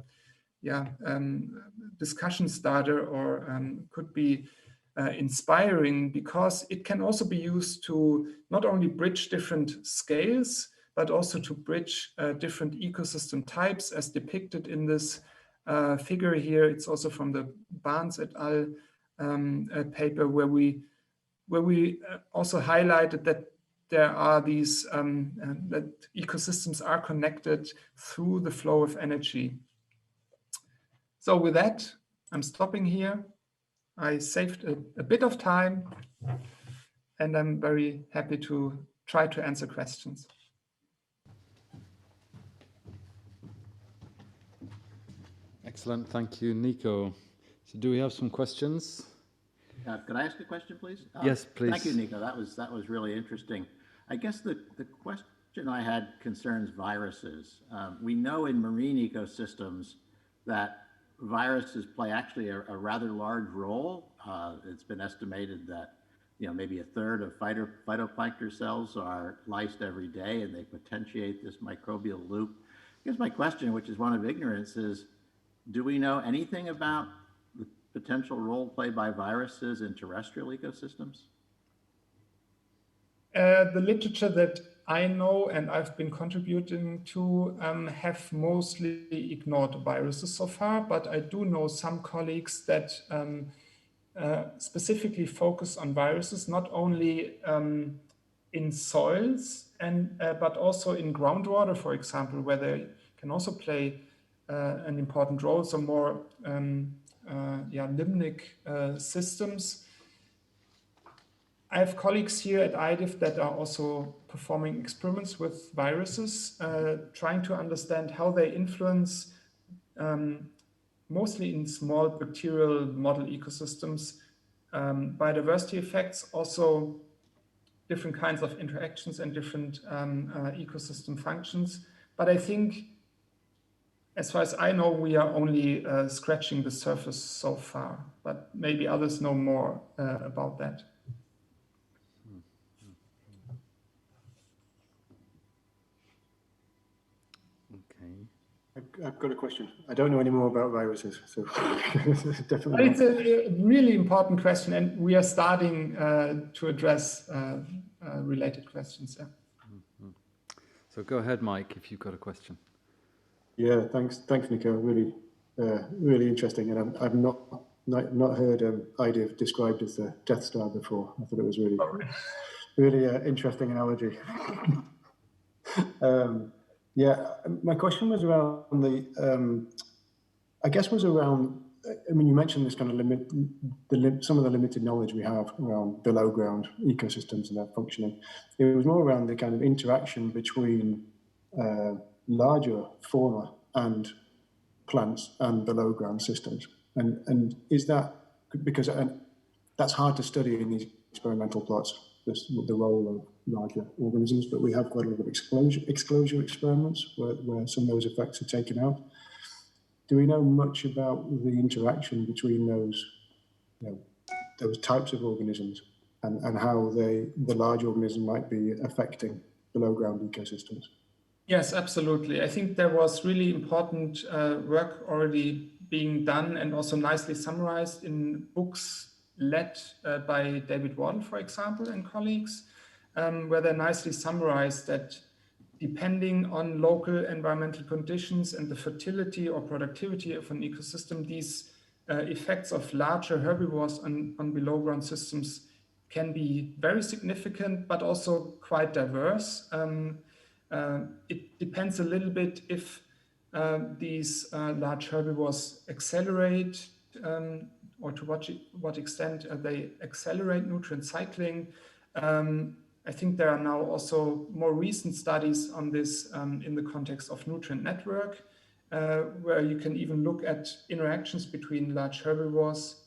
discussion starter, or could be inspiring, because it can also be used to not only bridge different scales, but also to bridge different ecosystem types as depicted in this figure here. It's also from the Barnes et al. Paper, where we also highlighted that there are these, that ecosystems are connected through the flow of energy. So with that, I'm stopping here. I saved a bit of time, and I'm very happy to try to answer questions. Excellent, thank you, Nico. So do we have some questions? Could I ask a question, please? Yes, please. Thank you, Nico. That was really interesting. I guess the question I had concerns viruses. We know in marine ecosystems that viruses play actually a rather large role. It's been estimated that maybe a third of phytoplankton cells are lysed every day, and they potentiate this microbial loop. I guess my question, which is one of ignorance, is do we know anything about the potential role played by viruses in terrestrial ecosystems? The literature that I know and I've been contributing to have mostly ignored viruses so far, but I do know some colleagues that specifically focus on viruses, not only in soils but also in groundwater, for example, where they can also play an important role. So more limnic systems. I have colleagues here at IDIF that are also performing experiments with viruses, trying to understand how they influence, mostly in small bacterial model ecosystems, biodiversity effects, also different kinds of interactions and different ecosystem functions. But I think, as far as I know, we are only scratching the surface so far, but maybe others know more about that. I've got a question. I don't know any more about viruses, so definitely. But it's a really important question, and we are starting to address related questions. Yeah. So go ahead, Mike, if you've got a question. Yeah, thanks, Nico. Really, really interesting, and I've not heard IDIF described as the Death Star before. I thought it was really, really interesting analogy. Yeah, my question was around you mentioned this kind of some of the limited knowledge we have around below ground ecosystems and their functioning. It was more around the kind of interaction between larger fauna and plants and below ground systems. And is that, because that's hard to study in these experimental plots, the role of larger organisms, but we have quite a lot of exclosure experiments where some of those effects are taken out. Do we know much about the interaction between those, those types of organisms and how the large organism might be affecting below ground ecosystems? Yes, absolutely. I think there was really important work already being done and also nicely summarized in books led by David Wall, for example, and colleagues, where they nicely summarized that depending on local environmental conditions and the fertility or productivity of an ecosystem, these effects of larger herbivores on below ground systems can be very significant, but also quite diverse. It depends a little bit if these large herbivores accelerate or to what extent they accelerate nutrient cycling. I think there are now also more recent studies on this in the context of nutrient network, where you can even look at interactions between large herbivores,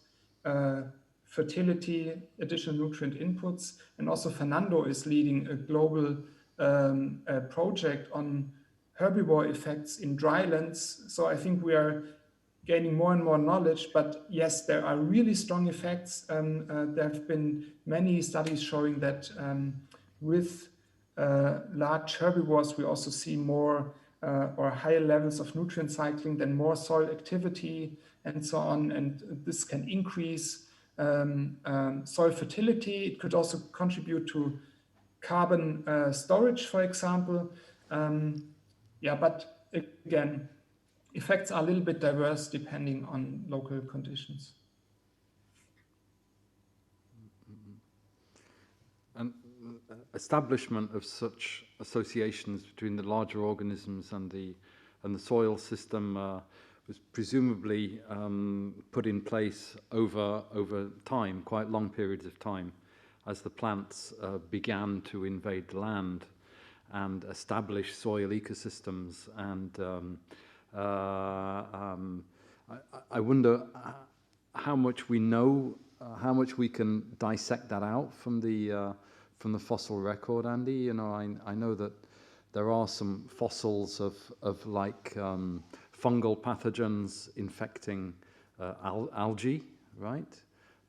fertility, additional nutrient inputs, and also Fernando is leading a global project on herbivore effects in drylands. So I think we are gaining more and more knowledge, but yes, there are really strong effects. There have been many studies showing that with large herbivores, we also see more or higher levels of nutrient cycling, then more soil activity and so on. And this can increase soil fertility. It could also contribute to carbon storage, for example. Yeah, but again, effects are a little bit diverse depending on local conditions. And establishment of such associations between the larger organisms and the soil system was presumably put in place over time, quite long periods of time, as the plants began to invade the land and establish soil ecosystems. And I wonder how much we know, how much we can dissect that out from the fossil record, Andy. You know, I know that there are some fossils of like fungal pathogens infecting algae, right?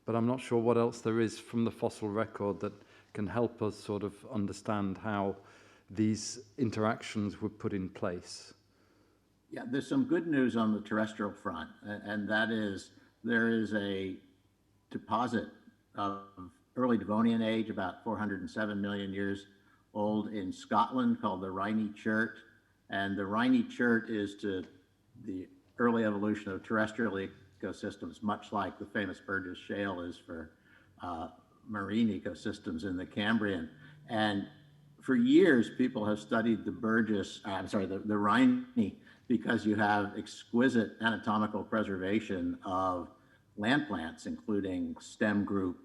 But I'm not sure what else there is from the fossil record that can help us sort of understand how these interactions were put in place. Yeah, there's some good news on the terrestrial front, and that is there is a deposit of early Devonian age, about 407 million years old in Scotland, called the Rhynie Chert. And the Rhynie Chert is to the early evolution of terrestrial ecosystems, much like the famous Burgess Shale is for marine ecosystems in the Cambrian. And for years, people have studied the the Rhynie, because you have exquisite anatomical preservation of land plants, including stem group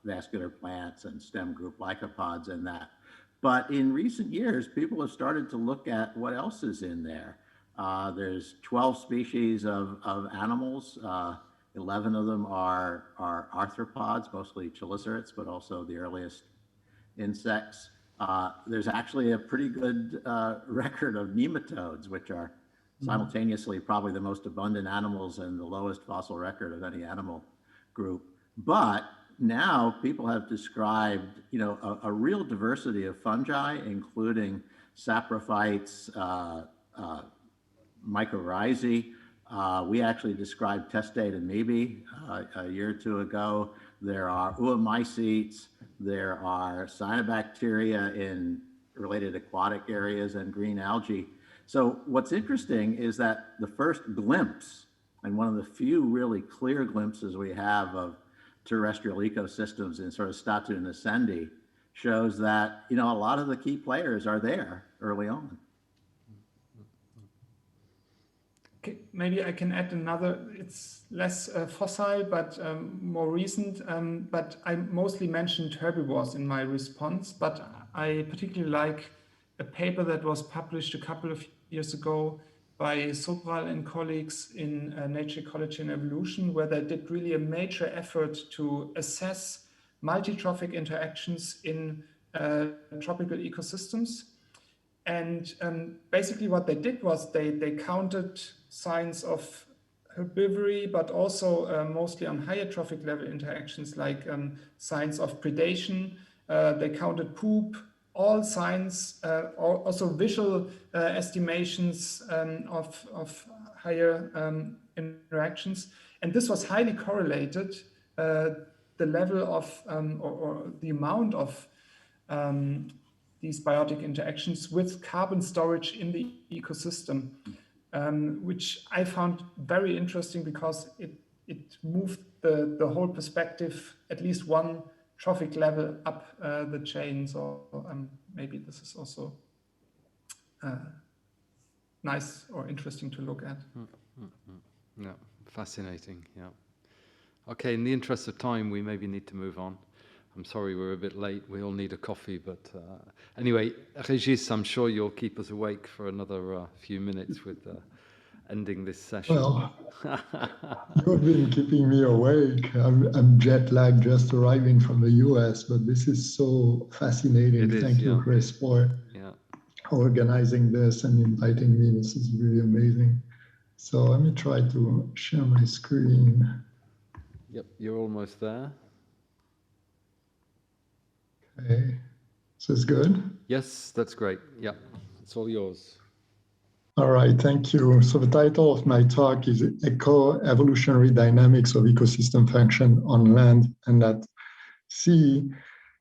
vascular plants and stem group lycopods and that. But in recent years, people have started to look at what else is in there. There's 12 species of animals. 11 of them are arthropods, mostly chelicerates, but also the earliest insects. There's actually a pretty good record of nematodes, which are simultaneously probably the most abundant animals and the lowest fossil record of any animal group. But now people have described, a real diversity of fungi, including saprophytes, mycorrhizae. We actually described testate amoebae a year or two ago. There are oomycetes. There are cyanobacteria in related aquatic areas and green algae. So what's interesting is that the first glimpse, and one of the few really clear glimpses we have of terrestrial ecosystems in sort of statu nascendi, shows that, a lot of the key players are there early on. Okay, maybe I can add another, it's less fossil, but more recent. But I mostly mentioned herbivores in my response, but I particularly like a paper that was published a couple of years ago by Sobral and colleagues in Nature, Ecology and Evolution, where they did really a major effort to assess multi-trophic interactions in tropical ecosystems. And basically what they did was they counted signs of herbivory, but also mostly on higher trophic level interactions like signs of predation. They counted poop, all signs, also visual estimations of higher interactions. And this was highly correlated, the level of, or the amount of these biotic interactions with carbon storage in the ecosystem, which I found very interesting because it moved the whole perspective at least one trophic level up the chain. So maybe this is also nice or interesting to look at. Yeah, fascinating. Yeah. Okay, in the interest of time, we maybe need to move on. I'm sorry we're a bit late. We all need a coffee, but anyway, Régis, I'm sure you'll keep us awake for another few minutes with ending this session. Well, you've been keeping me awake. I'm jet lagged just arriving from the US, but this is so fascinating. Thank you, Chris, for organizing this and inviting me. This is really amazing. So let me try to share my screen. Yep, you're almost there. Okay, is this good? Yes, that's great. Yeah, it's all yours. All right, thank you. So the title of my talk is Eco-Evolutionary Dynamics of Ecosystem Function on Land and at Sea.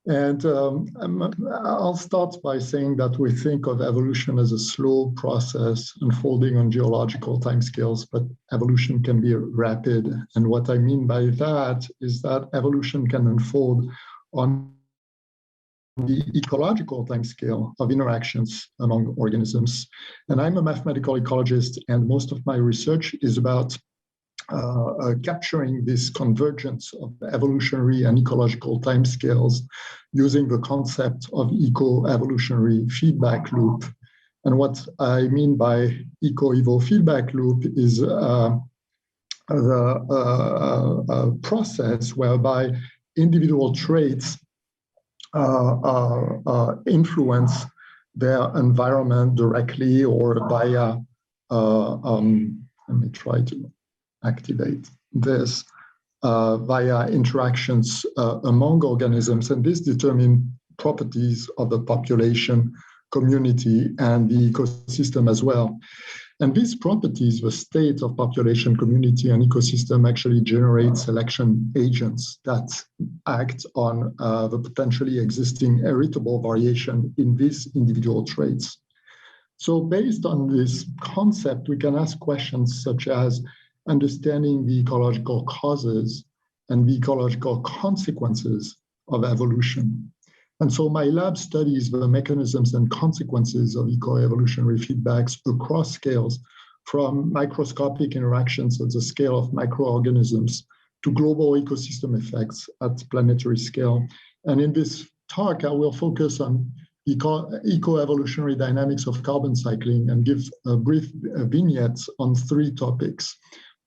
And I'll start by saying that we think of evolution as a slow process unfolding on geological timescales, but evolution can be rapid. And what I mean by that is that evolution can unfold on the ecological timescale of interactions among organisms. And I'm a mathematical ecologist, and most of my research is about capturing this convergence of evolutionary and ecological timescales using the concept of eco-evolutionary feedback loop. And what I mean by eco-evo feedback loop is the process whereby individual traits influence their environment directly or via, let me try to activate this, via interactions among organisms, and this determines properties of the population, community, and the ecosystem as well. And these properties, the state of population, community, and ecosystem, actually generate selection agents that act on the potentially existing heritable variation in these individual traits. So based on this concept, we can ask questions such as understanding the ecological causes and the ecological consequences of evolution. And so my lab studies the mechanisms and consequences of eco-evolutionary feedbacks across scales, from microscopic interactions at the scale of microorganisms to global ecosystem effects at planetary scale. And in this talk, I will focus on eco-evolutionary dynamics of carbon cycling and give a brief vignettes on three topics.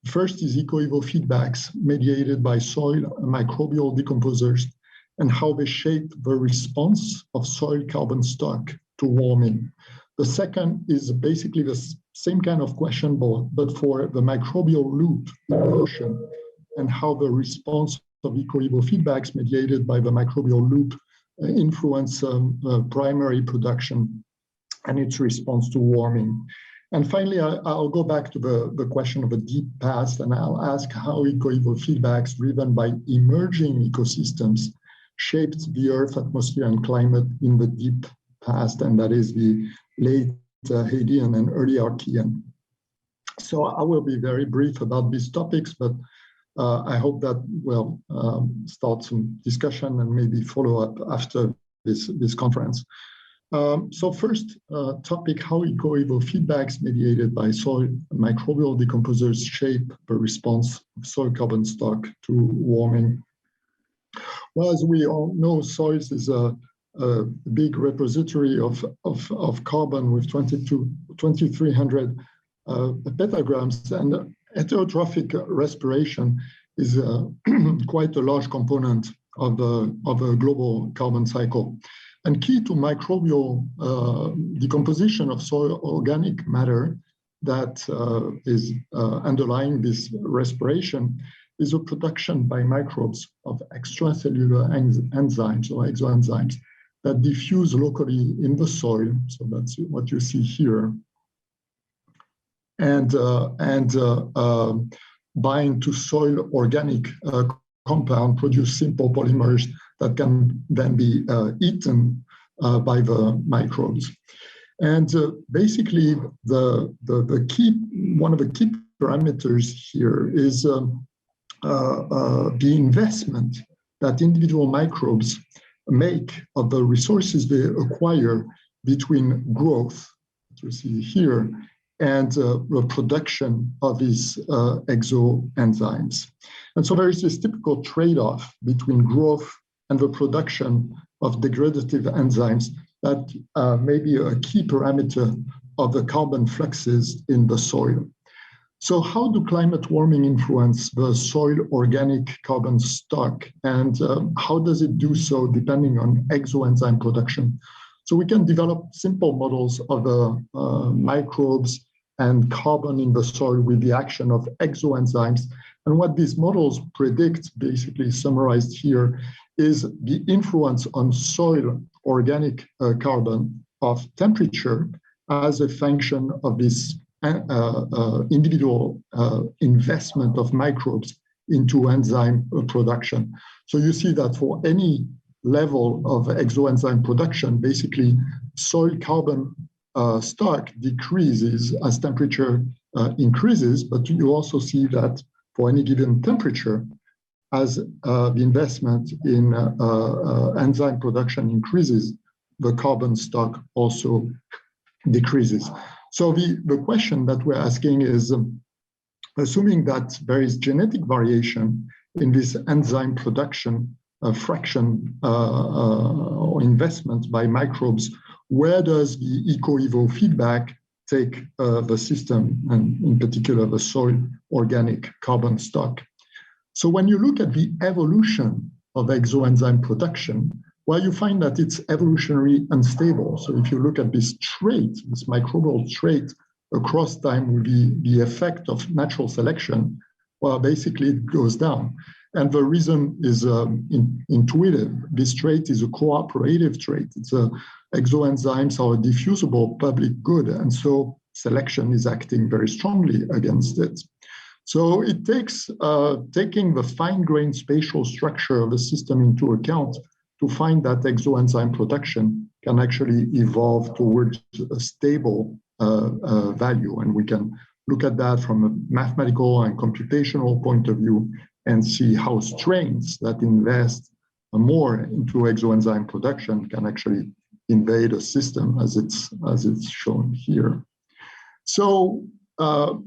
First is eco-evo feedbacks mediated by soil microbial decomposers and how they shape the response of soil carbon stock to warming. The second is basically the same kind of question, but for the microbial loop in the ocean and how the response of eco-evo feedbacks mediated by the microbial loop influence primary production and its response to warming. And finally, I'll go back to the question of the deep past, and I'll ask how eco-evo feedbacks driven by emerging ecosystems shaped the Earth, atmosphere, and climate in the deep past, and that is the late Hadean and early Archean. So I will be very brief about these topics, but I hope that we'll start some discussion and maybe follow up after this conference. So first topic, how eco-evo feedbacks mediated by soil microbial decomposers shape the response of soil carbon stock to warming. Well, as we all know, soils is a a big repository of carbon with 2,300 petagrams, and heterotrophic respiration is quite a large component of a global carbon cycle. And key to microbial decomposition of soil organic matter that is underlying this respiration is a production by microbes of extracellular enzymes or exoenzymes that diffuse locally in the soil. So that's what you see here. And bind to soil organic compound, produce simple polymers that can then be eaten by the microbes. And basically, one of the key parameters here is the investment that individual microbes make of the resources they acquire between growth, that you see here, and the production of these exoenzymes. And so there is this typical trade-off between growth and the production of degradative enzymes that may be a key parameter of the carbon fluxes in the soil. So how do climate warming influence the soil organic carbon stock, and how does it do so depending on exoenzyme production? So we can develop simple models of the microbes and carbon in the soil with the action of exoenzymes. And what these models predict, basically summarized here, is the influence on soil organic carbon of temperature as a function of this individual investment of microbes into enzyme production. So you see that for any level of exoenzyme production, basically soil carbon stock decreases as temperature increases, but you also see that for any given temperature, as the investment in enzyme production increases, the carbon stock also decreases. So the question that we're asking is, assuming that there is genetic variation in this enzyme production fraction or investment by microbes, where does the eco-evo feedback take the system, and in particular the soil organic carbon stock? So when you look at the evolution of exoenzyme production, well, you find that it's evolutionary unstable. So if you look at this trait, this microbial trait across time with the effect of natural selection, well, basically it goes down. And the reason is intuitive. This trait is a cooperative trait. It's exoenzymes are a diffusible public good, and so selection is acting very strongly against it. So it takes taking the fine-grained spatial structure of the system into account to find that exoenzyme production can actually evolve towards a stable value. And we can look at that from a mathematical and computational point of view and see how strains that invest more into exoenzyme production can actually invade a system as it's shown here. So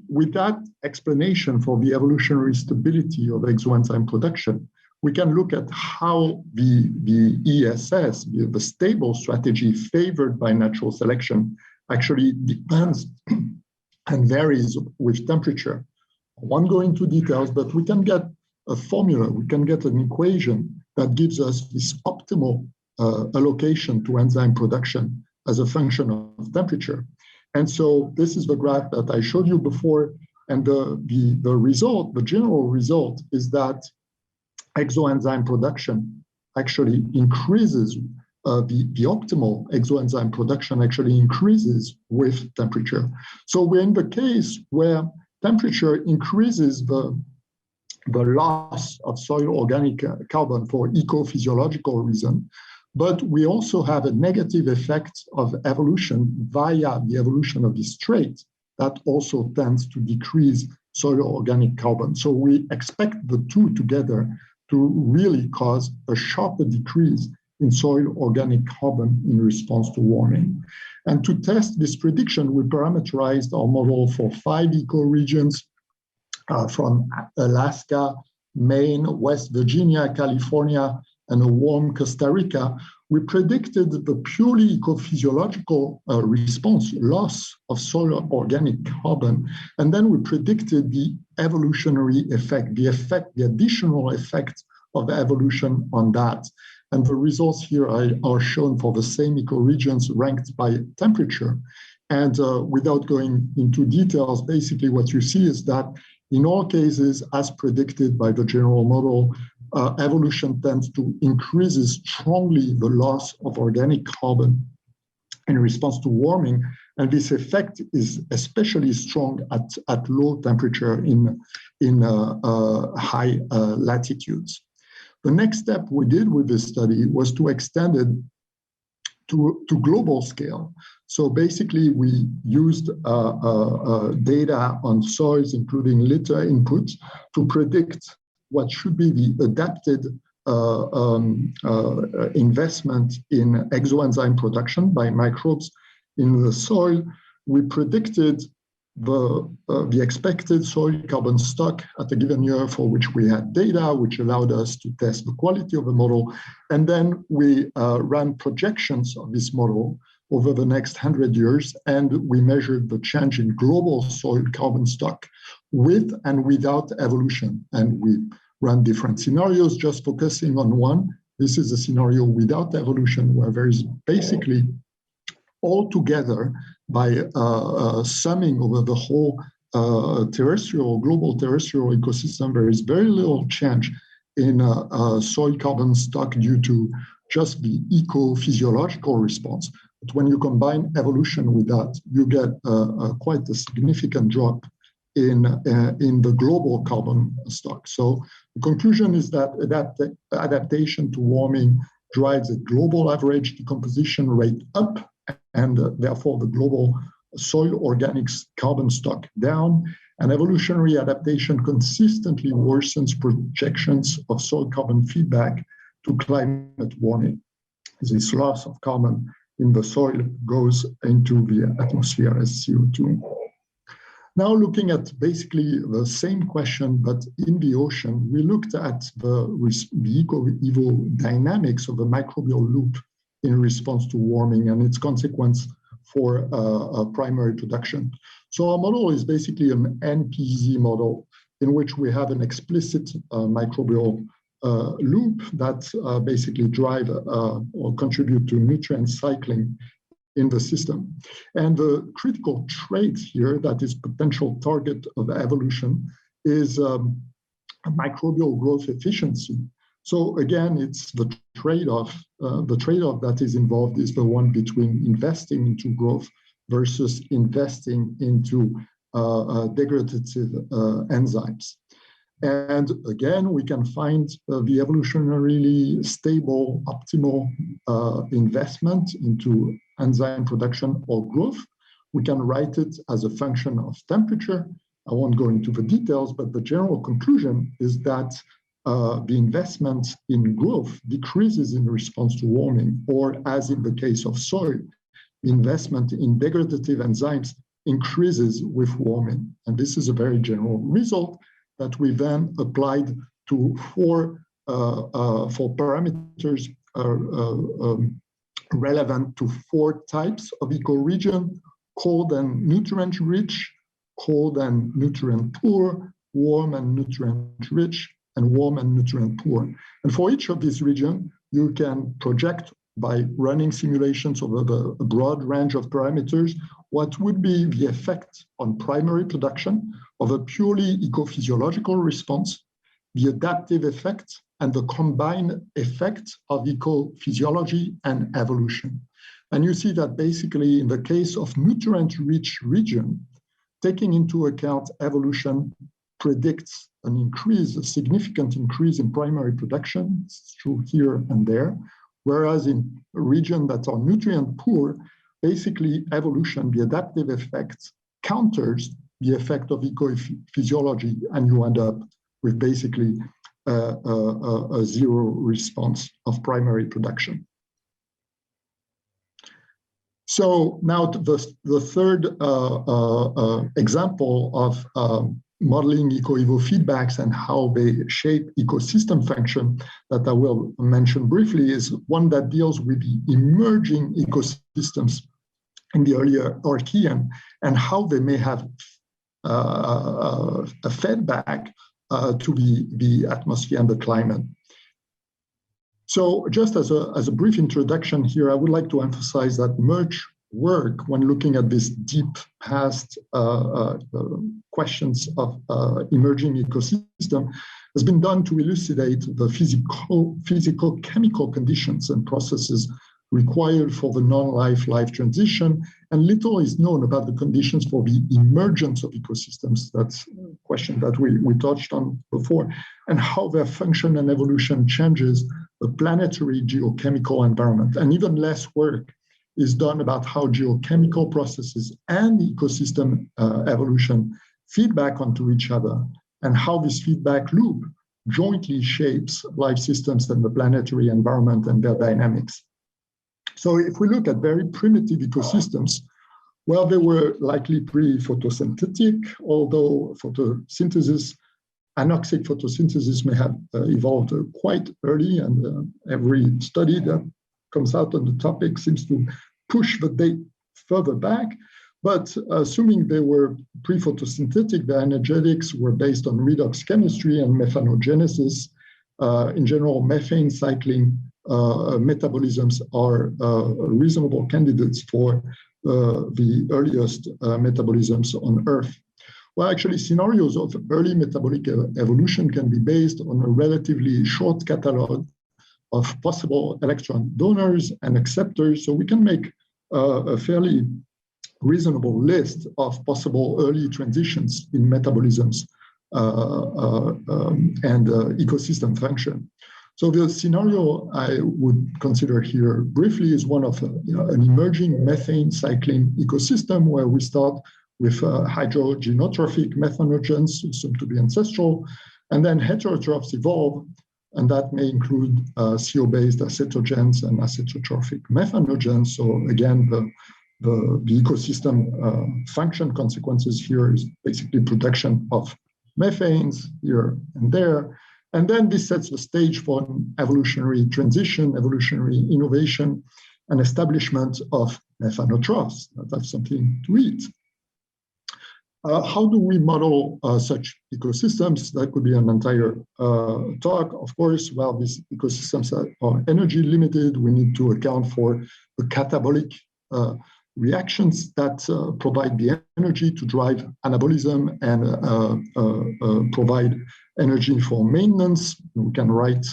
with that explanation for the evolutionary stability of exoenzyme production, we can look at how the ESS, the stable strategy favored by natural selection, actually depends and varies with temperature. I won't go into details, but we can get a formula, we can get an equation that gives us this optimal allocation to enzyme production as a function of temperature. And so this is the graph that I showed you before, and the result, the general result, is that exoenzyme production actually increases, the optimal exoenzyme production actually increases with temperature. So we're in the case where temperature increases the loss of soil organic carbon for ecophysiological reason, but we also have a negative effect of evolution via the evolution of this trait that also tends to decrease soil organic carbon. So we expect the two together to really cause a sharper decrease in soil organic carbon in response to warming. And to test this prediction, we parameterized our model for 5 ecoregions from Alaska, Maine, West Virginia, California, and a warm Costa Rica, we predicted the purely ecophysiological response, loss of soil organic carbon, and then we predicted the evolutionary effect, the additional effect of evolution on that. And the results here are shown for the same ecoregions ranked by temperature. And without going into details, basically what you see is that in all cases, as predicted by the general model, evolution tends to increase strongly the loss of organic carbon in response to warming. And this effect is especially strong at low temperature in high latitudes. The next step we did with this study was to extend it to global scale. So basically, we used data on soils, including litter input, to predict what should be the adapted investment in exoenzyme production by microbes in the soil. We predicted the expected soil carbon stock at a given year for which we had data, which allowed us to test the quality of the model. And then we ran projections of this model over the next 100 years, and we measured the change in global soil carbon stock with and without evolution. And we ran different scenarios, just focusing on one. This is a scenario without evolution, where there is basically altogether by summing over the whole global terrestrial ecosystem, there is very little change in soil carbon stock due to just the ecophysiological response. But when you combine evolution with that, you get quite a significant drop in the global carbon stock. So the conclusion is that adaptation to warming drives a global average decomposition rate up, and therefore the global soil organics carbon stock down, and evolutionary adaptation consistently worsens projections of soil carbon feedback to climate warming. This loss of carbon in the soil goes into the atmosphere as CO2. Now looking at basically the same question, but in the ocean, we looked at the eco-evo dynamics of the microbial loop in response to warming and its consequence for primary production. So our model is basically an NPZ model in which we have an explicit microbial loop that basically drive or contribute to nutrient cycling in the system. And the critical trait here that is potential target of evolution is microbial growth efficiency. So again, it's the trade-off. The trade-off that is involved is the one between investing into growth versus investing into degradative enzymes. And again, we can find the evolutionarily stable, optimal investment into enzyme production or growth. We can write it as a function of temperature. I won't go into the details, but the general conclusion is that the investment in growth decreases in response to warming, or as in the case of soil, the investment in degradative enzymes increases with warming. And this is a very general result that we then applied to four parameters relevant to four types of ecoregion: cold and nutrient rich, cold and nutrient poor, warm and nutrient rich, and warm and nutrient poor. And for each of these regions, you can project by running simulations over a broad range of parameters what would be the effect on primary production of a purely ecophysiological response, the adaptive effect, and the combined effect of ecophysiology and evolution. And you see that basically in the case of nutrient-rich region, taking into account evolution predicts an increase, a significant increase in primary production. It's true here and there. Whereas in a region that are nutrient poor, basically evolution, the adaptive effect, counters the effect of ecophysiology, and you end up with basically a zero response of primary production. So now the third example of modeling eco-evo feedbacks and how they shape ecosystem function that I will mention briefly is one that deals with the emerging ecosystems in the earlier Archean and how they may have a feedback to the atmosphere and the climate. So just as a brief introduction here, I would like to emphasize that much work when looking at this deep past questions of emerging ecosystem has been done to elucidate the physical chemical conditions and processes required for the non-life life transition, and little is known about the conditions for the emergence of ecosystems. That's a question that we touched on before, and how their function and evolution changes the planetary geochemical environment. And even less work is done about how geochemical processes and ecosystem evolution feedback onto each other, and how this feedback loop jointly shapes life systems and the planetary environment and their dynamics. So if we look at very primitive ecosystems, well, they were likely pre-photosynthetic, although photosynthesis, anoxic photosynthesis may have evolved quite early, and every study that comes out on the topic seems to push the date further back. But assuming they were pre-photosynthetic, the energetics were based on redox chemistry and methanogenesis. In general, methane cycling metabolisms are reasonable candidates for the earliest metabolisms on Earth. Well, actually, scenarios of early metabolic evolution can be based on a relatively short catalog of possible electron donors and acceptors. So we can make a fairly reasonable list of possible early transitions in metabolisms and ecosystem function. So the scenario I would consider here briefly is one of an emerging methane cycling ecosystem where we start with hydrogenotrophic methanogens assumed to be ancestral, and then heterotrophs evolve, and that may include CO-based acetogens and acetotrophic methanogens. So again, the ecosystem function consequences here is basically production of methanes here and there. And then this sets the stage for an evolutionary transition, evolutionary innovation, and establishment of methanotrophs that have something to eat. How do we model such ecosystems? That could be an entire talk, of course. Well, these ecosystems are energy limited. We need to account for the catabolic reactions that provide the energy to drive anabolism and provide energy for maintenance. We can write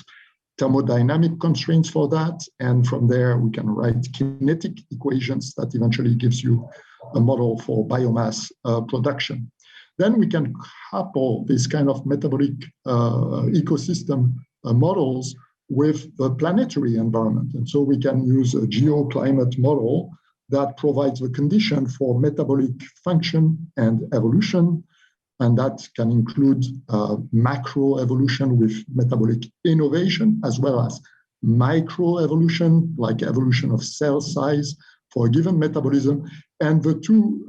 thermodynamic constraints for that, and from there we can write kinetic equations that eventually gives you a model for biomass production. Then we can couple this kind of metabolic ecosystem models with the planetary environment, and so we can use a geoclimate model that provides the condition for metabolic function and evolution, and that can include macro evolution with metabolic innovation, as well as micro evolution, like evolution of cell size for a given metabolism. And the two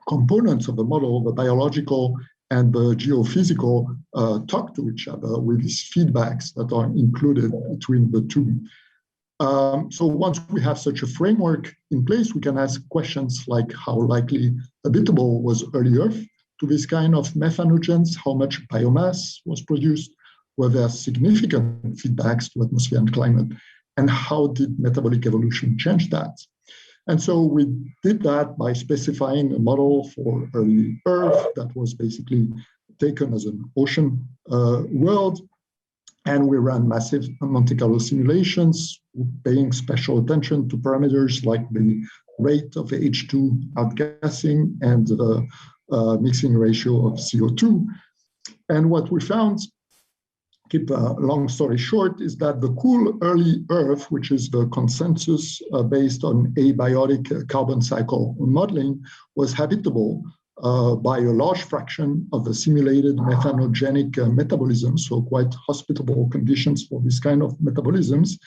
components of the model, the biological and the geophysical, talk to each other with these feedbacks that are included between the two. So once we have such a framework in place, we can ask questions like how likely habitable was early Earth to this kind of methanogens, how much biomass was produced, were there significant feedbacks to atmosphere and climate, and how did metabolic evolution change that? And so we did that by specifying a model for early Earth that was basically taken as an ocean world. And we ran massive Monte Carlo simulations, paying special attention to parameters like the rate of H2 outgassing and the mixing ratio of CO2. And what we found, keep a long story short, is that the cool early Earth, which is the consensus based on abiotic carbon cycle modeling, was habitable by a large fraction of the simulated methanogenic metabolism, so quite hospitable conditions for this kind of metabolisms.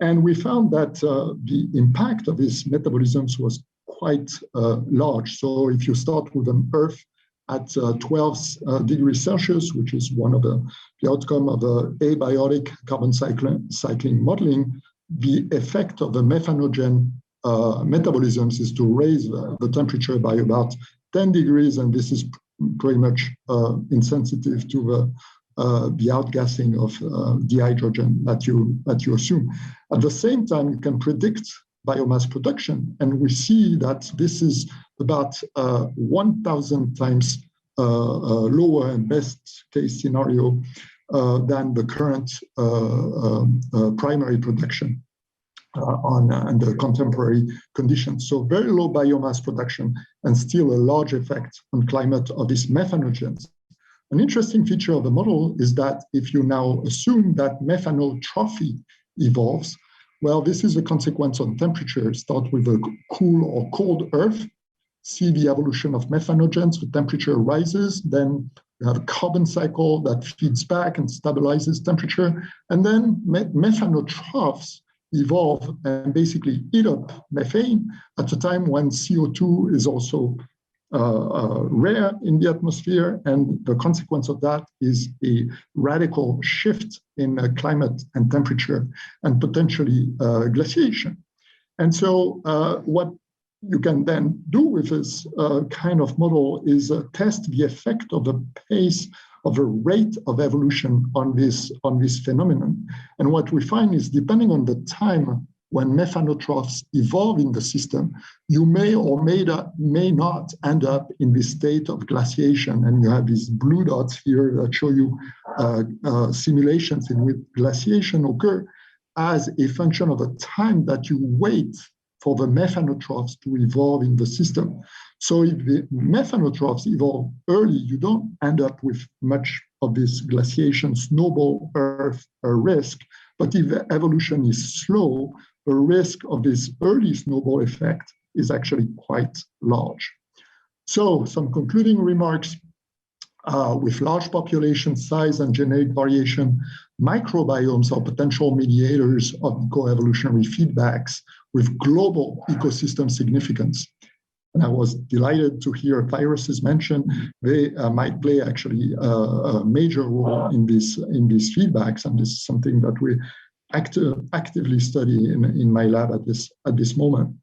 And we found that the impact of these metabolisms was quite large. So if you start with an Earth at 12 degrees Celsius, which is one of the outcome of the abiotic carbon cycling modeling, the effect of the methanogen metabolisms is to raise the temperature by about 10 degrees, and this is pretty much insensitive to the outgassing of dihydrogen that you assume. At the same time, you can predict biomass production, and we see that this is about 1,000 times lower in best case scenario than the current primary production under contemporary conditions. So very low biomass production and still a large effect on climate of these methanogens. An interesting feature of the model is that if you now assume that methanotrophy evolves, well, this is a consequence on temperature. Start with a cool or cold Earth, see the evolution of methanogens, the temperature rises, then you have a carbon cycle that feeds back and stabilizes temperature, and then methanotrophs evolve and basically eat up methane at a time when CO2 is also rare in the atmosphere, and the consequence of that is a radical shift in climate and temperature and potentially glaciation. And so what you can then do with this kind of model is test the effect of the pace of the rate of evolution on this phenomenon. And what we find is, depending on the time when methanotrophs evolve in the system, you may or may not end up in this state of glaciation. And you have these blue dots here that show you simulations in which glaciation occur as a function of the time that you wait for the methanotrophs to evolve in the system. So if the methanotrophs evolve early, you don't end up with much of this glaciation snowball Earth risk. But if the evolution is slow, the risk of this early snowball effect is actually quite large. So some concluding remarks. With large population size and genetic variation, microbiomes are potential mediators of ecoevolutionary feedbacks with global ecosystem significance. And I was delighted to hear viruses mentioned. They might play actually a major role in these feedbacks, and this is something that we actively study in my lab at this moment.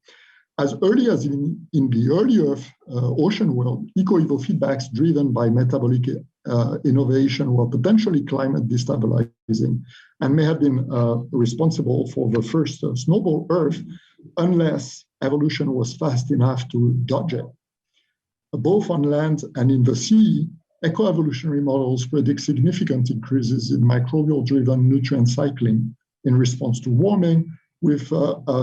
As early as in the early Earth ocean world, eco-evo feedbacks driven by metabolic innovation were potentially climate destabilizing and may have been responsible for the first snowball Earth, unless evolution was fast enough to dodge it. Both on land and in the sea, ecoevolutionary models predict significant increases in microbial-driven nutrient cycling in response to warming, with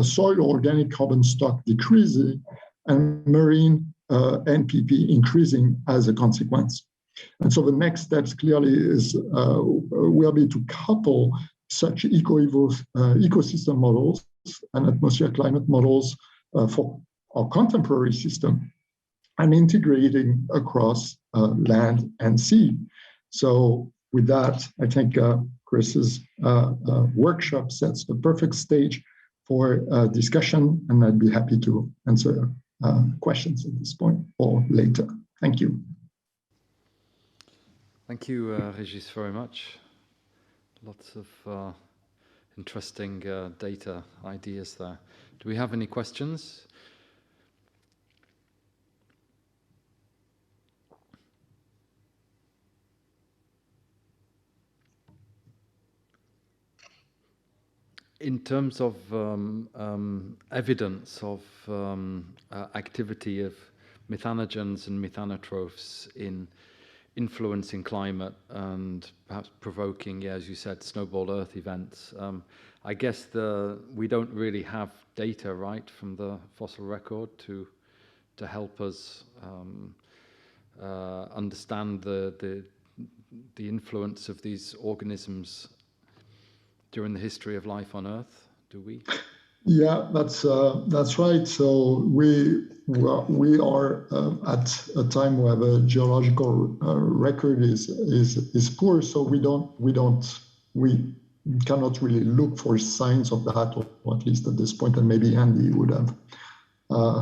soil organic carbon stock decreasing and marine NPP increasing as a consequence. And so the next steps clearly will be to couple such ecosystem models and atmosphere climate models for our contemporary system and integrating across land and sea. So with that, I think Chris's workshop sets the perfect stage for discussion, and I'd be happy to answer questions at this point or later. Thank you. Thank you, Régis, very much. Lots of interesting data ideas there. Do we have any questions? In terms of evidence of activity of methanogens and methanotrophs in influencing climate and perhaps provoking, as you said, snowball Earth events, I guess we don't really have data, right, from the fossil record to help us understand the influence of these organisms during the history of life on Earth, do we? Yeah, that's right. So we are at a time where the geological record is poor. So we cannot really look for signs of that, or at least at this point. And maybe Andy would have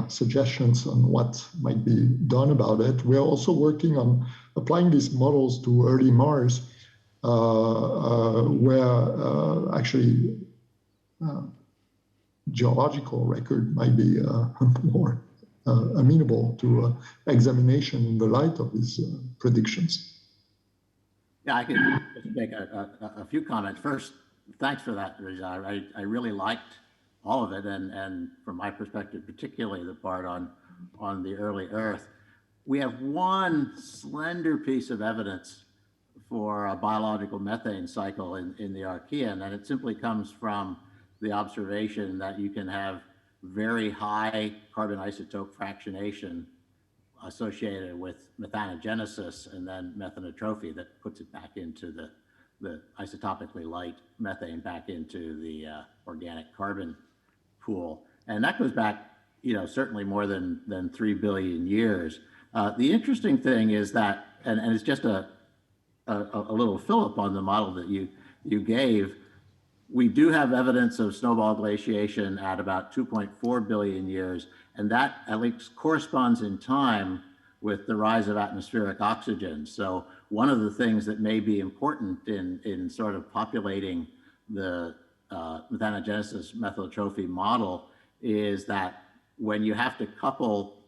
suggestions on what might be done about it. We're also working on applying these models to early Mars, where actually geological record might be more amenable to examination in the light of these predictions. Yeah, I can just make a few comments. First, thanks for that, Régis. I really liked all of it, and from my perspective, particularly the part on the early Earth. We have one slender piece of evidence for a biological methane cycle in the Archean, and it simply comes from the observation that you can have very high carbon isotope fractionation associated with methanogenesis and then methanotrophy that puts it back into the isotopically light methane back into the organic carbon pool. And that goes back, certainly more than 3 billion years. The interesting thing is that, and it's just a little fill-up on the model that you gave, we do have evidence of snowball glaciation at about 2.4 billion years, and that at least corresponds in time with the rise of atmospheric oxygen. So one of the things that may be important in sort of populating the methanogenesis methylotrophy model is that when you have to couple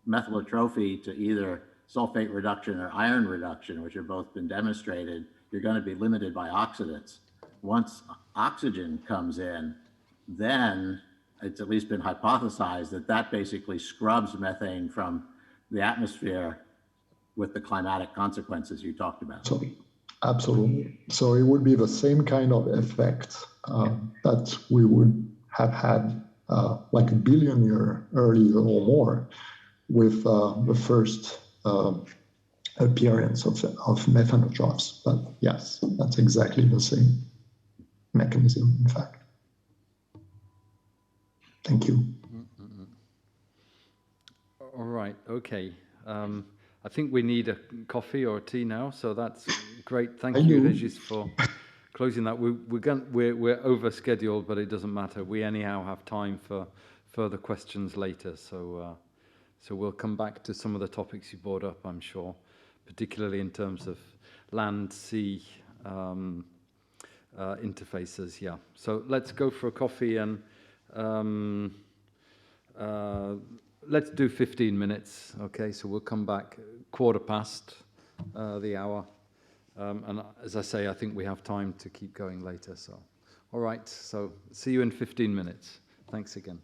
methylotrophy to either sulfate reduction or iron reduction, which have both been demonstrated, you're going to be limited by oxidants. Once oxygen comes in, then it's at least been hypothesized that basically scrubs methane from the atmosphere with the climatic consequences you talked about. So, absolutely. So it would be the same kind of effect that we would have had like a billion year earlier or more with the first appearance of methanotrophs. But yes, that's exactly the same mechanism, in fact. Thank you. All right, okay. I think we need a coffee or a tea now, so that's great. Thank you, Régis, for closing that. We're over scheduled, but it doesn't matter. We anyhow have time for further questions later, so we'll come back to some of the topics you brought up, I'm sure, particularly in terms of land-sea interfaces. Yeah. So let's go for a coffee and. Let's do 15 minutes, okay? So we'll come back 1/4 the hour. And as I say, I think we have time to keep going later. So, all right, so see you in 15 minutes. Thanks again.